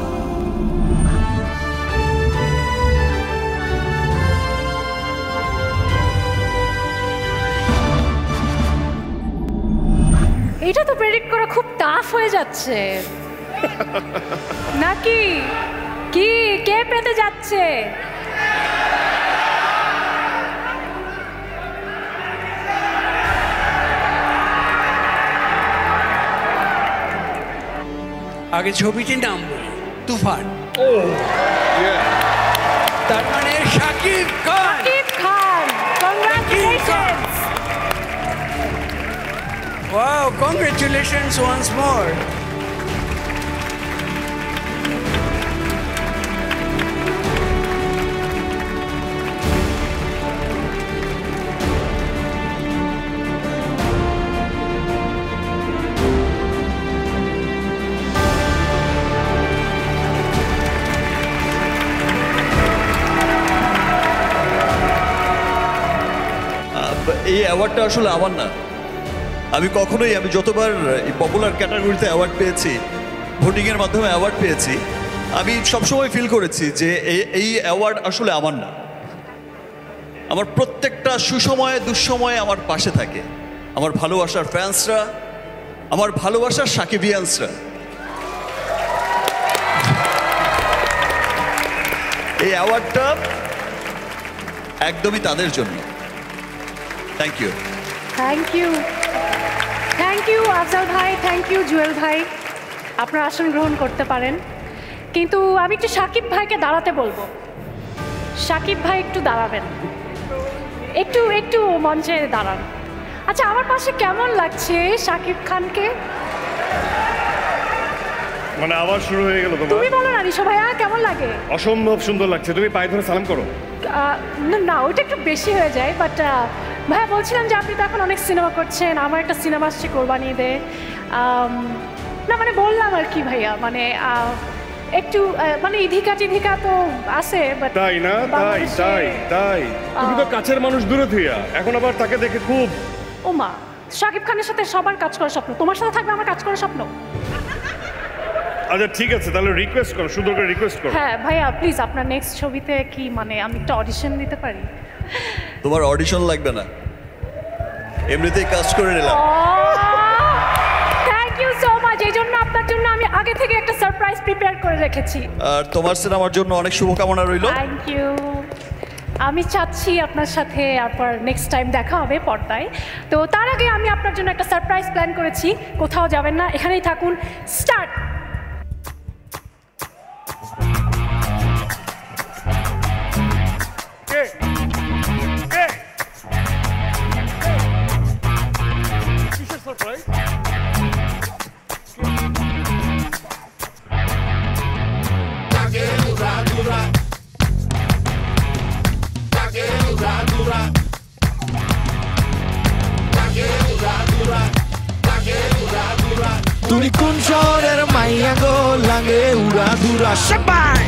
Speaker 8: এটা তো প্রেডিক্ট করা খুব টাফ হয়ে যাচ্ছে নাকি? কি কে পেতে যাচ্ছে?
Speaker 22: আগে ছবিটির নাম বলি, তুফান। তার মানে Shakib Khan.
Speaker 8: Shakib Khan, congratulations.
Speaker 22: Wow, congratulations once more.
Speaker 6: এই অ্যাওয়ার্ডটা আসলে আমার না। আমি যতবার এই পপুলার ক্যাটাগরিতে অ্যাওয়ার্ড পেয়েছি, ভোটিংয়ের মাধ্যমে অ্যাওয়ার্ড পেয়েছি, আমি সবসময় ফিল করেছি যে এই অ্যাওয়ার্ড আসলে আমার না। আমার প্রত্যেকটা সুসময়ে দুঃসময়ে আমার পাশে থাকে আমার ভালোবাসার ফ্যান্সরা, আমার ভালোবাসার সাকিবিয়ান্সরা। এই অ্যাওয়ার্ডটা একদমই তাদের জন্য। Thank you.
Speaker 8: Thank you, thank you Afzal ভাই, থ্যাংক ইউ জুয়েল ভাই। আপনারা আসন গ্রহণ করতে পারেন, কিন্তু আমি একটু সাকিব ভাইকে দাঁড়াতে বলবো। সাকিব ভাই একটু দাঁড়াবেন, একটু একটু মঞ্চে দাঁড়ান। আচ্ছা, আমার পাশে কেমন লাগছে সাকিব খানকে?
Speaker 7: মানে আবার শুরু হয়ে গেল তোমার?
Speaker 8: তুমি বলো না নিশো ভাইয়া, কেমন লাগে?
Speaker 7: অসম্ভব সুন্দর লাগছে। তুমি পায়ে ধরে সালাম করো।
Speaker 8: না, ওইটা একটু বেশি হয়ে যায়। বাট ভাইয়া বলছিলাম যে আপনি তো এখন অনেক সিনেমা করছেন, আমার একটা সিনেমা আসছে কোরবানি ঈদে। না মানে বললাম আর কি ভাইয়া, মানে একটু মানে ইধিকা টিধিকা তো আছে but
Speaker 7: তাই না তাই তাই তাই তুমি তো কাছের মানুষ দূরে থিয়া এখন আবার তাকে দেখে খুব
Speaker 8: ওমা শাকিব খানের সাথে সবার কাজ করার স্বপ্ন তোমার সাথে থাকবে আমার কাজ করার স্বপ্ন
Speaker 7: আচ্ছা ঠিক আছে তাহলে রিকোয়েস্ট করো সুন্দর করে রিকোয়েস্ট করো
Speaker 8: হ্যাঁ ভাইয়া প্লিজ আপনার নেক্সট ছবিতে কি মানে আমি একটা অডিশন দিতে পারি
Speaker 6: তোমার অডিশন লাগবে না এমনিতেই কাজ করে নিলাম
Speaker 8: থ্যাংক ইউ সো মাচ এই জন্য আপনার জন্য আমি আগে থেকে একটা সারপ্রাইজ প্রিপেয়ার করে রেখেছি
Speaker 6: আর তোমার সিনেমার জন্য অনেক শুভকামনা রইল
Speaker 8: থ্যাংক ইউ আমি চাচ্ছি আপনার সাথে আবার নেক্সট টাইম দেখা হবে পর্দায় তো তার আগে আমি আপনার জন্য একটা সারপ্রাইজ প্ল্যান করেছি কোথাও যাবেন না এখানেই থাকুন স্টার্ট
Speaker 17: তুমি কোন শহরের মাইয়া গো লাগে উড়া ধুরা সবাই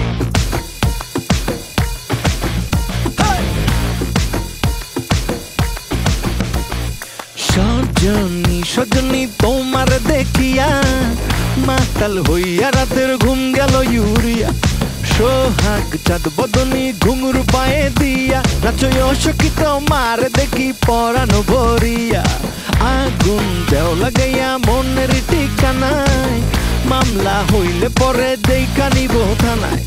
Speaker 17: সজনী সজনী তোমার দেখিয়া মাতাল হইয়া রাতের ঘুম গেল ইউরিয়া সোহাগ চাঁদ বদনী ঘুঙুর পায়ে দিয়া নাচয় অশকিত মার দেখি পরানো ভরিয়া আগুন দেও লাগাইয়া মনের ঠিকানায় মামলা হইলে পরে দেখা নিব থানায়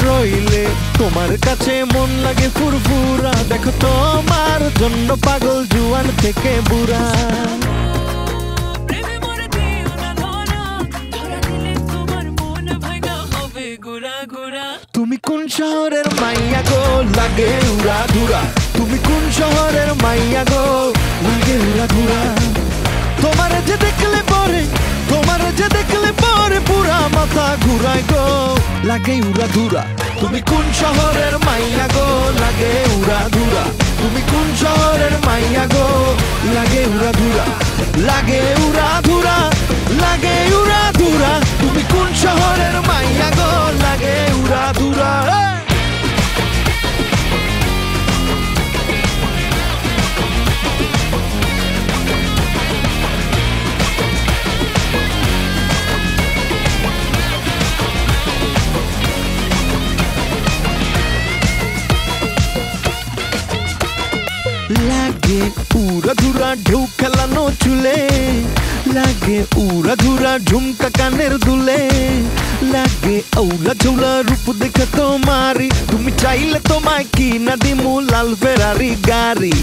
Speaker 17: রইলে তোমার কাছে মন লাগে ফুরফুরা দেখো তোমার জন্য পাগল জুয়ান থেকে বুড়া তুমি কোন শহরের মাইয়া গো লাগে উড়া ধুরা তুমি কোন শহরের মাইয়া গো লাগে উড়া ধুরা তোমার যে দেখলে পরে পুরা মাথা ঘুরায় গো লাগে উড়া ধুরা তুমি কোন শহরের মাইয়া গো লাগে উড়া ধুরা তুমি কোন শহরের মাইয়া গো লাগে উড়া ধুরা লাগে উড়া ধুরা লাগে উড়া ধুরা তুমি কোন শহরের মাইয়া গো লাগে উড়া ধুরা লাগে উড়া ধুরা ঢেউ খেলানো চুলে লাগে উড়া ধুরা ঝুমকা কানের দুলে লাগে আউলা ঝৌলা রূপ দেখে তোমারি তুমি চাইলে তোমায় কি না দিমু লাল ফেরারি গাড়ি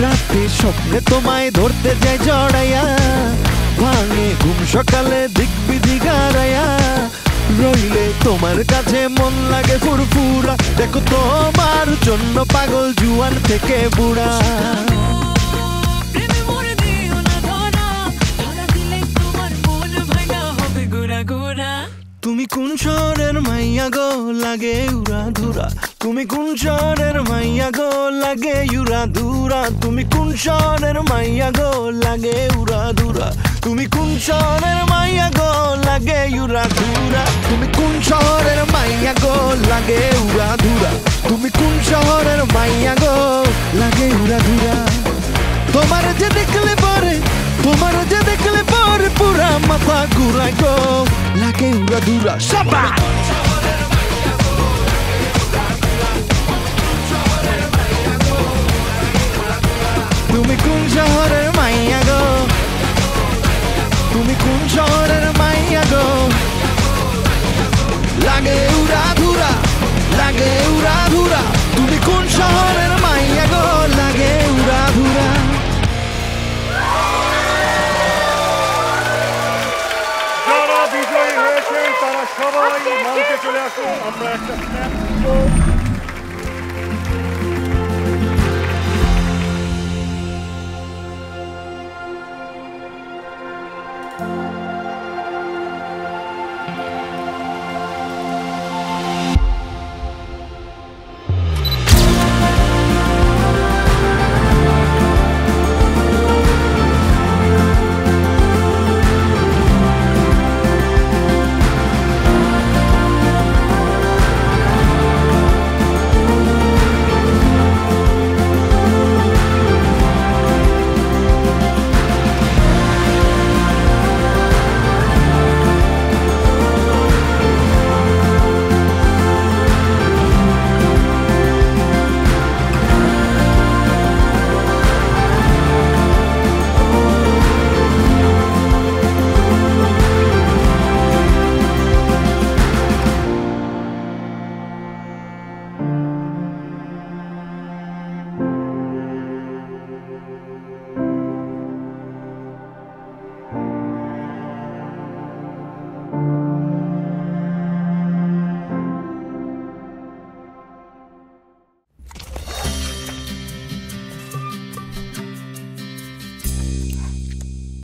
Speaker 17: রাতে স্বপ্নে তোমায় ধরতে যায় জড়াইয়া ভাঙে ঘুম সকালে দিক বিধি গাড়াইয়া রইলে তোমার কাছে মন লাগে ফুরফুরা দেখো তোমার জন্য পাগল জুয়ান থেকে বুড়া তুমি কোন শহরের মাইয়া গো লাগে উড়া ধুরা তুমি কোন শহরের মাইয়া গো লাগে উড়া ধুরা তুমি কোন শহরের মাইয়া গো লাগে উড়া ধুরা তুমি কোন শহরের মাইয়া গো লাগে উড়া ধুরা তুমি কোন শহরের মাইয়া গো লাগে উড়া ধুরা তুমি কোন শহরের মাইয়া গো লাগে উড়া ধুরা তোমার যে দেখলে পরে পুরা মাথা ঘুরায় গো লাগে উড়া ধুরা সবাই তুমি কোন শহরের মাইয়া গো তুমি কোন শহরের মাইয়া গো লাগে উড়া ধুরা লাগে উড়া ধুরা তুমি কোন শহরের মাইয়া গো লাগে উড়া ধুরা
Speaker 7: যারা বিজয়ী হয়েছে তারা সবাই মঞ্চে চলে আসুন আমরা একটা